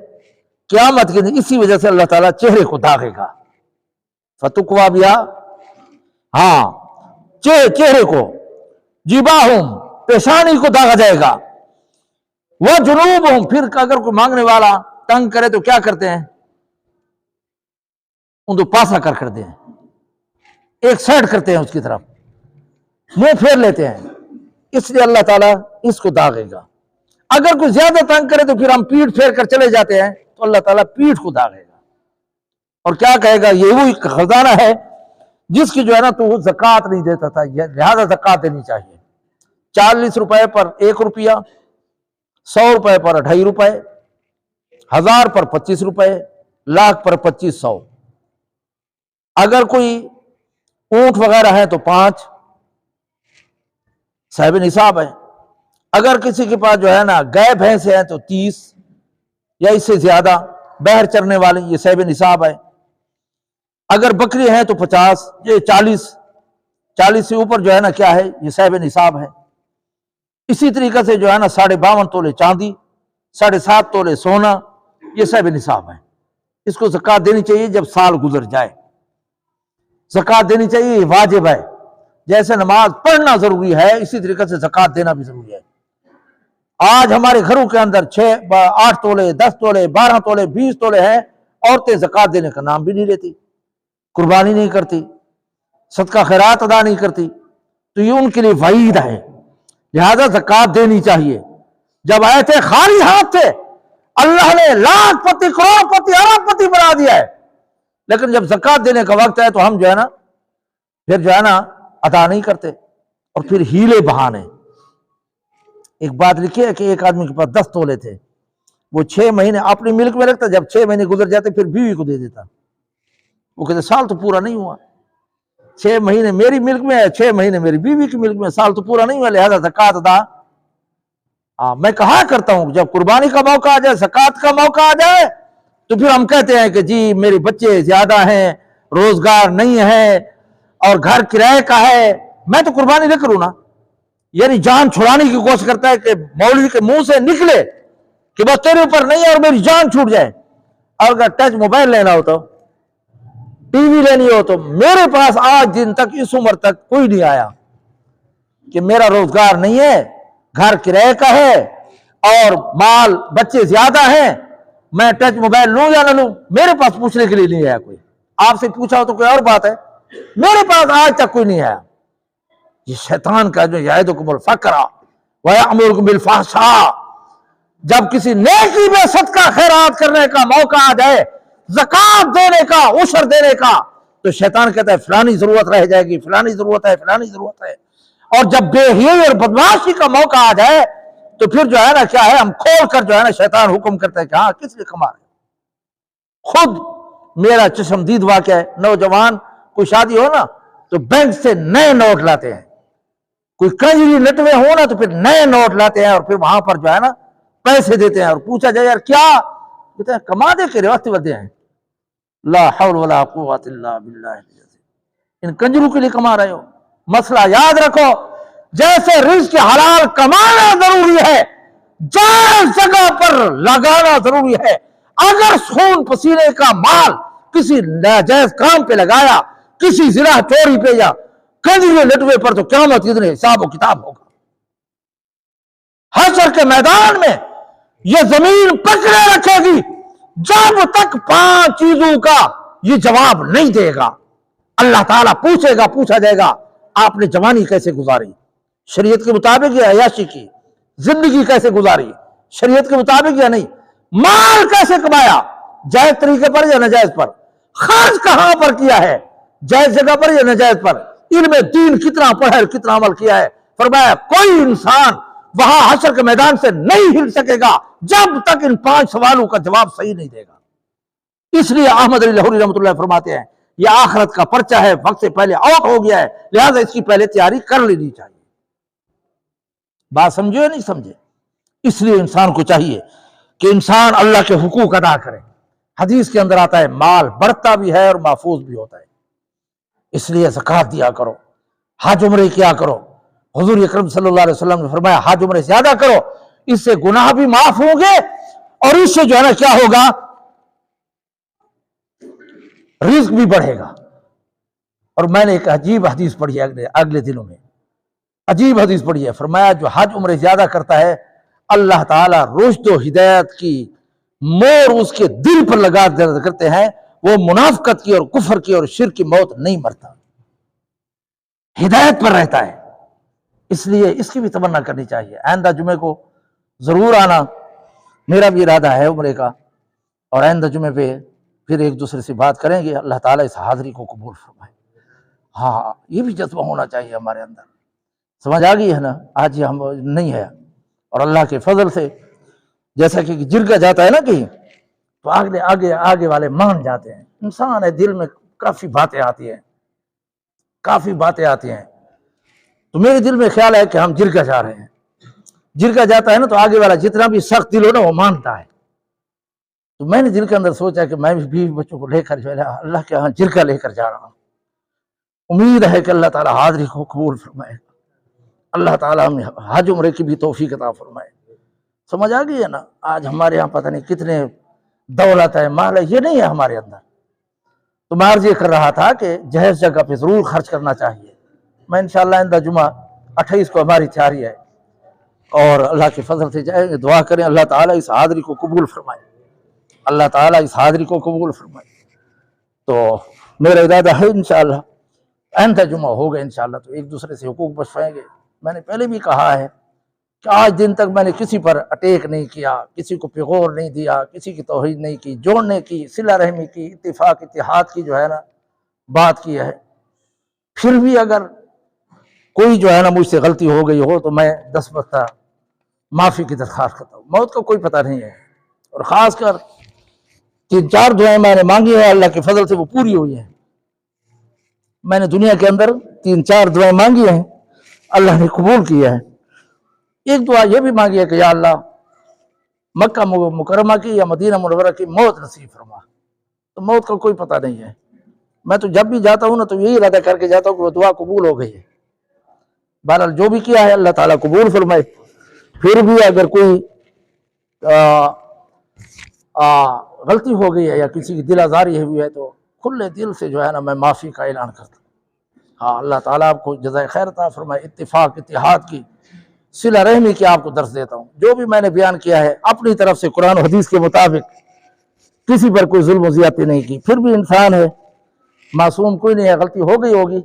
قیامت کے دن اسی وجہ سے اللہ تعالیٰ چہرے کو داغے گا، فتقوا بیا، ہاں چہرے کو، جباہم، پیشانی کو داغا جائے گا، وہ جنوبہم، پھر اگر کوئی مانگنے والا تنگ کرے تو کیا کرتے ہیں؟ ان کو پاسا کر دیں، ایک سائڈ کرتے ہیں، اس کی طرف منہ پھیر لیتے ہیں، اس لیے اللہ تعالیٰ اس کو داغے گا۔ اگر کوئی زیادہ تنگ کرے تو پھر ہم پیٹھ پھیر کر چلے جاتے ہیں تو اللہ تعالیٰ پیٹھ کو داغے گا، اور کیا کہے گا؟ یہ وہی خزانہ ہے جس کی جو ہے نا تو وہ زکوٰۃ نہیں دیتا تھا، لہذا زکوٰۃ دینی چاہیے۔ 40 روپے پر 1 روپیہ، 100 روپے پر 2.5 روپے، 1000 پر 25 روپے، لاکھ پر 2500۔ اگر کوئی اونٹ وغیرہ ہے تو 5 صاحب نصاب ہے، اگر کسی کے پاس جو ہے نا گائے بھینس ہیں تو 30 یا اس سے زیادہ، بہر چرنے والے، یہ صاحب نصاب ہے۔ اگر بکری ہیں تو 50، یہ 40 سے اوپر جو ہے نا کیا ہے؟ یہ صاحب نصاب ہے۔ اسی طریقے سے جو ہے نا 52.5 تولے چاندی، 7.5 تولے سونا، یہ صاحب نصاب ہے۔ اس کو زکوٰۃ دینی چاہیے جب سال گزر جائے، زکوٰۃ دینی چاہیے، یہ واجب ہے۔ جیسے نماز پڑھنا ضروری ہے اسی طریقے سے زکوٰۃ دینا بھی ضروری ہے۔ آج ہمارے گھروں کے اندر 8 تولے، 10 تولے، 12 تولے، 20 تولے ہیں، عورتیں زکوٰۃ دینے کا نام بھی نہیں لیتی، قربانی نہیں کرتی، صدقہ خیرات ادا نہیں کرتی، تو یہ ان کے لیے وعید ہے، لہذا زکوٰۃ دینی چاہیے۔ جب آئے تھے خالی ہاتھ تھے، اللہ نے لاکھ پتی، کروڑ پتی، ارب پتی بنا دیا ہے، لیکن جب زکوٰۃ دینے کا وقت ہے تو ہم جو ہے نا پھر جو ہے نا ادا نہیں کرتے، اور پھر ہیلے بہانے۔ ایک بات لکھی ہے کہ ایک آدمی کے پاس 10 تولے تھے، وہ 6 مہینے اپنی ملک میں رکھتا، جب 6 مہینے گزر جاتے پھر بیوی کو دے دیتا۔ وہ کہتے سال تو پورا نہیں ہوا، 6 مہینے میری ملک میں ہے، 6 مہینے میری بیوی کی ملک میں، سال تو پورا نہیں ہوا، لہذا زکوٰۃ ادا۔ میں کہا کرتا ہوں جب قربانی کا موقع آ جائے، زکوٰۃ کا موقع آ جائے، تو پھر ہم کہتے ہیں کہ جی میرے بچے زیادہ ہیں، روزگار نہیں ہے، اور گھر کرائے کا ہے، میں تو قربانی نہ کروں نا۔ یعنی جان چھڑانے کی کوشش کرتا ہے کہ مولوی کے منہ سے نکلے کہ بس تیرے اوپر نہیں ہے اور میری جان چھوٹ جائے۔ اور اگر ٹچ موبائل لینا ہو تو، ٹی وی لینی ہو تو، میرے پاس آج دن تک اس عمر تک کوئی نہیں آیا کہ میرا روزگار نہیں ہے، گھر کرائے کا ہے، اور مال بچے زیادہ ہیں، میں ٹچ موبائل لوں یا نہ لوں، میرے پاس پوچھنے کے لیے نہیں آیا کوئی۔ آپ سے پوچھا ہو تو کوئی اور بات ہے، میرے پاس آج تک کوئی نہیں آیا۔ یہ شیطان کا جو یعدکم الفقر ویأمرکم بالفحشاء، جب کسی نیکی میں صدقہ خیرات کرنے کا موقع آ جائے، زکوٰۃ دینے کا، عشر دینے کا، تو شیطان کہتا ہے فلانی ضرورت رہ جائے گی، فلانی ضرورت ہے، فلانی ضرورت ہے۔ اور جب بے حیائی اور بدمعاشی کا موقع آ جائے تو پھر جو ہے نا کیا ہے، ہم کھول کر جو ہے نا شیطان حکم کرتا ہے کہ ہاں کس لیے کما رہے۔ خود میرا چشمدید واقعہ ہے، نوجوان کوئی شادی ہو نا تو بینک سے نئے نوٹ لاتے ہیں، کوئی کنجری لٹوے ہو نا تو پھر نئے نوٹ لاتے ہیں، اور پھر وہاں پر جو ہے نا پیسے دیتے ہیں، اور پوچھا جائے یار کیا، کہتے ہیں کما دے کے رواستی ودے ہیں، لا حول ولا قوت الا باللہ، ان کنجروں کے لیے کما رہے ہو۔ مسئلہ یاد رکھو، جیسے رزق حلال کمانا ضروری ہے، جائز جگہ پر لگانا ضروری ہے۔ اگر خون پسینے کا مال کسی ناجائز کام پہ لگایا، کسی زنا چوری پہ یا کنجری لٹوے پر، تو قیامت کے دن حساب و کتاب ہوگا۔ حشر کے میدان میں یہ زمین پکڑے رکھے گی جب تک 5 چیزوں کا یہ جواب نہیں دے گا۔ اللہ تعالیٰ پوچھے گا، پوچھا جائے گا آپ نے جوانی کیسے گزاری، شریعت کے مطابق یہ عیاشی کی، زندگی کیسے گزاری شریعت کے مطابق یا نہیں، مال کیسے کمایا جائز طریقے پر یا ناجائز پر، خرچ کہاں پر کیا ہے جائز جگہ پر یا ناجائز پر، علم دین کتنا پڑھا ہے کتنا عمل کیا ہے۔ فرمایا کوئی انسان وہاں حشر کے میدان سے نہیں ہل سکے گا جب تک ان 5 سوالوں کا جواب صحیح نہیں دے گا۔ اس لیے احمد علی لاہوری رحمۃ اللہ فرماتے ہیں یہ آخرت کا پرچہ ہے، وقت سے پہلے آؤٹ ہو گیا ہے، لہذا اس کی پہلے تیاری کر لینی چاہیے۔ بات سمجھے یا نہیں سمجھے؟ اس لیے انسان کو چاہیے کہ انسان اللہ کے حقوق ادا کرے۔ حدیث کے اندر آتا ہے مال بڑھتا بھی ہے اور محفوظ بھی ہوتا ہے، اس لیے زکوٰۃ دیا کرو، حج عمرے کیا کرو۔ حضور اکرم صلی اللہ علیہ وسلم نے فرمایا حج عمرے زیادہ کرو، اس سے گناہ بھی معاف ہوں گے اور اس سے جو ہے نا کیا ہوگا، رزق بھی بڑھے گا۔ اور میں نے ایک عجیب حدیث پڑھی ہے اگلے دنوں میں، عجیب حدیث پڑھی ہے، فرمایا جو حج عمرے زیادہ کرتا ہے اللہ تعالیٰ رشد و ہدایت کی مور اس کے دل پر لگا کرتے ہیں، وہ منافقت کی اور کفر کی اور شرک کی موت نہیں مرتا، ہدایت پر رہتا ہے۔ اس لیے اس کی بھی تمنا کرنی چاہیے۔ آئندہ جمعے کو ضرور آنا، میرا بھی ارادہ ہے عمرے کا، اور آئندہ جمعے پہ پھر ایک دوسرے سے بات کریں گے۔ اللہ تعالیٰ اس حاضری کو قبول فرمائے۔ ہاں یہ بھی جذبہ ہونا چاہیے ہمارے اندر، سمجھ آ گئی ہے نا؟ آج یہ ہم نہیں ہے، اور اللہ کے فضل سے جیسا کہ جرگا جاتا ہے نا کہیں تو آگے والے مان جاتے ہیں۔ انسان ہے دل میں کافی باتیں آتی ہیں، تو میرے دل میں خیال ہے کہ ہم جرگا جا رہے ہیں، جرگا جاتا ہے نا تو آگے والا جتنا بھی سخت دل ہو نا وہ مانتا ہے۔ تو میں نے دل کے اندر سوچا کہ میں بھی بچوں کو لے کر جو ہے اللہ کے ہاں جرگا لے کر جا رہا ہوں، امید ہے کہ اللہ تعالیٰ حاضری کو قبول فرمائے، اللہ تعالیٰ ہمیں حج عمرے کی بھی توفیق عطا فرمائے۔ سمجھ آ گئی ہے نا؟ آج ہمارے یہاں پتہ نہیں کتنے دولت ہے، مال ہے، یہ نہیں ہے ہمارے اندر۔ تو میں عرض یہ کر رہا تھا کہ جہیز جگہ پہ ضرور خرچ کرنا چاہیے۔ میں انشاءاللہ آئندہ جمعہ 28 کو ہماری تیاری ہے، اور اللہ کے فضل سے جائیں گے، دعا کریں اللہ تعالیٰ اس حاضری کو قبول فرمائے، اللہ تعالیٰ اس حاضری کو قبول فرمائے۔ تو میرا ارادہ ہے انشاءاللہ آئندہ جمعہ ہوگا انشاءاللہ تو ایک دوسرے سے حقوق بخشوائیں گے۔ میں نے پہلے بھی کہا ہے کہ آج دن تک میں نے کسی پر اٹیک نہیں کیا، کسی کو پیغور نہیں دیا، کسی کی توہین نہیں کی، جوڑنے کی، صلہ رحمی کی، اتفاق اتحاد کی جو ہے نا بات کی ہے۔ پھر بھی اگر کوئی جو ہے نا مجھ سے غلطی ہو گئی ہو تو میں دستبردہ معافی کی درخواست کرتا ہوں۔ موت کا کوئی پتہ نہیں ہے، اور خاص کر 3-4 دعائیں میں نے مانگی ہیں، اللہ کے فضل سے وہ پوری ہوئی ہیں۔ میں نے دنیا کے اندر 3-4 دعائیں مانگی ہیں، اللہ نے قبول کیا ہے۔ ایک دعا یہ بھی مانگی ہے کہ یا اللہ مکہ مکرمہ کی یا مدینہ منورہ کی موت نصیب فرما۔ تو موت کا کوئی پتہ نہیں ہے، میں تو جب بھی جاتا ہوں نا تو یہی ارادہ کر کے جاتا ہوں کہ وہ دعا قبول ہو گئی ہے۔ بہرحال جو بھی کیا ہے اللہ تعالیٰ قبول فرمائے۔ پھر بھی اگر کوئی غلطی ہو گئی ہے یا کسی کی دل آزاری ہوئی ہے تو کھلے دل سے جو ہے نا میں معافی کا اعلان کرتا ہوں۔ ہاں اللہ تعالیٰ آپ کو جزائے خیر عطا فرمائے، اتفاق اتحاد کی، صلہ رحمی کی آپ کو درس دیتا ہوں۔ جو بھی میں نے بیان کیا ہے اپنی طرف سے قرآن و حدیث کے مطابق، کسی پر کوئی ظلم و زیادتی نہیں کی۔ پھر بھی انسان ہے، معصوم کوئی نہیں ہے، غلطی ہو گئی ہوگی۔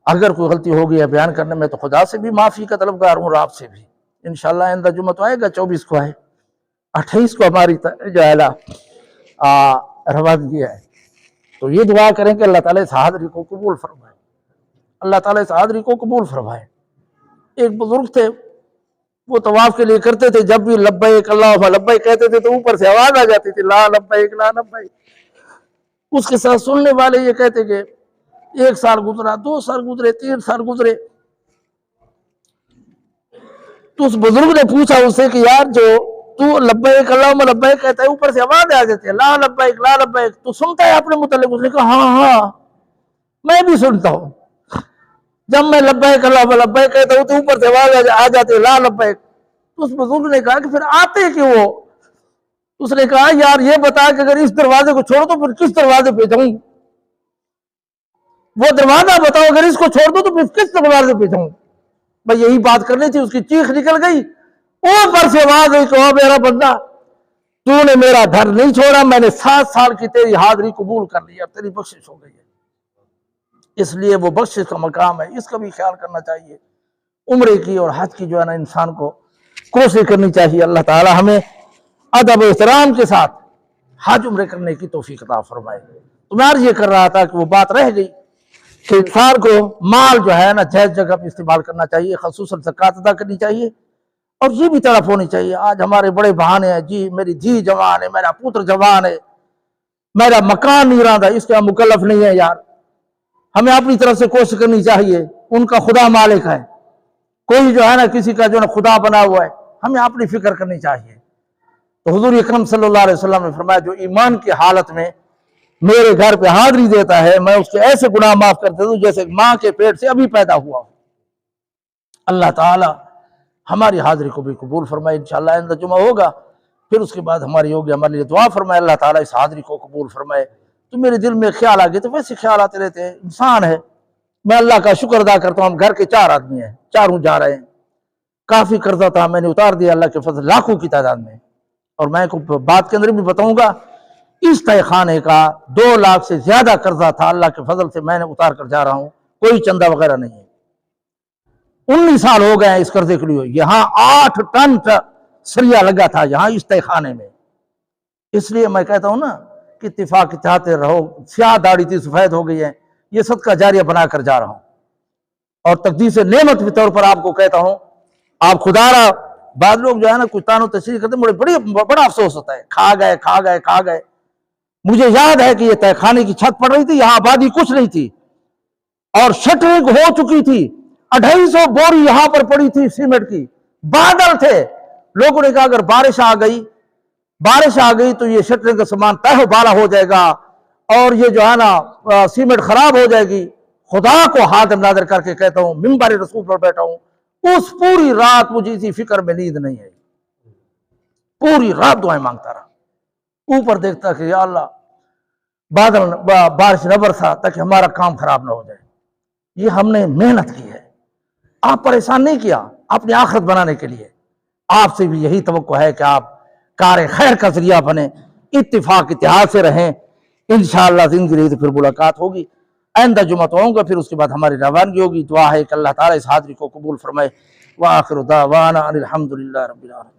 اگر کوئی غلطی ہو گئی ہے بیان کرنے میں تو خدا سے بھی معافی کا طلبگار ہوں اور آپ سے بھی۔ انشاءاللہ آئندہ جمعہ تو آئے گا، 24 کو ہے، 28 کو ہماری جو ہے روانگی ہے۔ تو یہ دعا کریں کہ اللہ تعالیٰ اس حاضری کو قبول فرمائے، اللہ تعالیٰ اس حاضری کو قبول فرمائے۔ ایک بزرگ تھے، وہ طواف کے لیے کرتے تھے، جب بھی لبیک اللہم لبیک کہتے تھے تو اوپر سے آواز آ جاتی تھی لا لبیک لا لبیک۔ اس کے ساتھ سننے والے یہ کہتے کہ 1 سال گزرا، 2 سال گزرے، 3 سال گزرے، تو اس بزرگ نے پوچھا اس سے کہ یار جو تو لبیک اللہم لبیک کہتا ہے اوپر سے آواز آ جاتی ہے لا لبیک لا لبیک، تو سنتا ہے اپنے متعلق؟ اس نے کہا ہاں میں بھی سنتا ہوں، جب میں لبیک اللہم لبیک کہتا ہوں تو اوپر سے آواز آ جاتی ہے لا لبیک۔ تو اس بزرگ نے کہا کہ پھر آتے کیوں ہو؟ اس نے کہا یار یہ بتا کہ اگر اس دروازے کو چھوڑ دو پھر کس دروازے پہ جاؤں؟ وہ دروازہ بتاؤ، اگر اس کو چھوڑ دو تو پھر کس دروازے پہ جاؤں؟ بھائی یہی بات کرنی تھی، اس کی چیخ نکل گئی، اوپر سے آواز ہوئی کہ میرا بندہ تو نے میرا گھر نہیں چھوڑا، میں نے 7 سال کی تیری حاضری قبول کر لیا، تیری بخشش ہو گئی ہے۔ اس لیے وہ بخشش کا مقام ہے، اس کا بھی خیال کرنا چاہیے۔ عمرے کی اور حج کی جو ہے نا انسان کو کوشش کرنی چاہیے۔ اللہ تعالی ہمیں ادب و احترام کے ساتھ حج عمرے کرنے کی توفیق عطا فرمائے۔ تو میں عرض یہ کر رہا تھا کہ وہ بات رہ گئی کہ انسان کو مال جو ہے نا جائز جگہ پہ استعمال کرنا چاہیے، خصوصاً زکوٰۃ ادا کرنی چاہیے، اور یہ بھی طرف ہونی چاہیے۔ آج ہمارے بڑے بہانے ہیں، جی میری دھی جوان ہے، میرا پوتر جوان ہے، میرا مکان نیراں ہے، اس کے ہم مکلف نہیں ہے یار۔ ہمیں اپنی طرف سے کوشش کرنی چاہیے، ان کا خدا مالک ہے، کوئی جو ہے نا کسی کا جو ہے نا خدا بنا ہوا ہے، ہمیں اپنی فکر کرنی چاہیے۔ تو حضور اکرم صلی اللہ علیہ وسلم نے فرمایا جو ایمان کی حالت میں میرے گھر پہ حاضری دیتا ہے میں اس کے ایسے گناہ معاف کر دیتا ہوں جیسے ماں کے پیٹ سے ابھی پیدا ہوا ہو۔ اللہ تعالی ہماری حاضری کو بھی قبول فرمائے۔ انشاءاللہ آئندہ جمعہ ہوگا، پھر اس کے بعد ہماری ہوگی، ہمارے لیے دعا فرمائے اللہ تعالیٰ اس حاضری کو قبول فرمائے۔ تو میرے دل میں خیال آگئے، تو ویسے خیال آتے رہتے ہیں، انسان ہے۔ میں اللہ کا شکر ادا کرتا ہوں، ہم گھر کے 4 آدمی ہیں، چاروں جا رہے ہیں۔ کافی قرضہ تھا، میں نے اتار دیا اللہ کے فضل، لاکھوں کی تعداد میں۔ اور میں کو بات کے اندر بھی بتاؤں گا، اس تہہ خانے کا 2 لاکھ سے زیادہ قرضہ تھا، اللہ کے فضل سے میں نے اتار کر جا رہا ہوں، کوئی چندہ وغیرہ نہیں ہے۔ 19 سال ہو گئے ہیں اس قرضے کے لیے۔ یہاں 8 ٹن سریا لگا تھا یہاں اس تہہ خانے میں۔ اس لیے میں کہتا ہوں نا کہ اتفاق چاہتے رہو، سیاہ داڑھی تھی سفید ہو گئی ہے، یہ صدقہ جاریہ بنا کر جا رہا ہوں۔ اور تقدیس نعمت کے طور پر آپ کو کہتا ہوں، آپ خدا را، بعض لوگ جو ہے نا کچھ تانو تشریح کرتے ہیں، بڑا افسوس ہوتا ہے، کھا گئے۔ مجھے یاد ہے کہ یہ تہہ خانے کی چھت پڑ رہی تھی، یہاں آبادی کچھ نہیں تھی، اور شٹرنگ ہو چکی تھی، 250 بوری یہاں پر پڑی تھی سیمنٹ کی، بادل تھے۔ لوگوں نے کہا اگر بارش آ گئی تو یہ شٹرنگ کا سامان تہہ بالا ہو جائے گا، اور یہ جو ہے نا سیمنٹ خراب ہو جائے گی۔ خدا کو ہاتھ نادر کر کے کہتا ہوں، منبر رسول پر بیٹھا ہوں، اس پوری رات مجھے اسی فکر میں نیند نہیں آئی، پوری رات دعائیں مانگتا رہا، اوپر دیکھتا کہ یا اللہ بارش نہ برسا تاکہ ہمارا کام خراب نہ ہو جائے۔ یہ ہم نے محنت کی ہے، آپ پریشان نہیں کیا اپنی آخرت بنانے کے لیے۔ آپ سے بھی یہی توقع ہے کہ آپ کار خیر کا ذریعہ بنیں، اتفاق اتحاد سے رہیں۔ انشاءاللہ زندگی رہی تو پھر ملاقات ہوگی، آئندہ جمعہ تو آؤں گا، پھر اس کے بعد ہماری روانگی ہوگی۔ دعا ہے کہ اللہ تعالیٰ اس حاضری کو قبول فرمائے۔ وآخر دعوانا ان الحمدللہ رب العالمین۔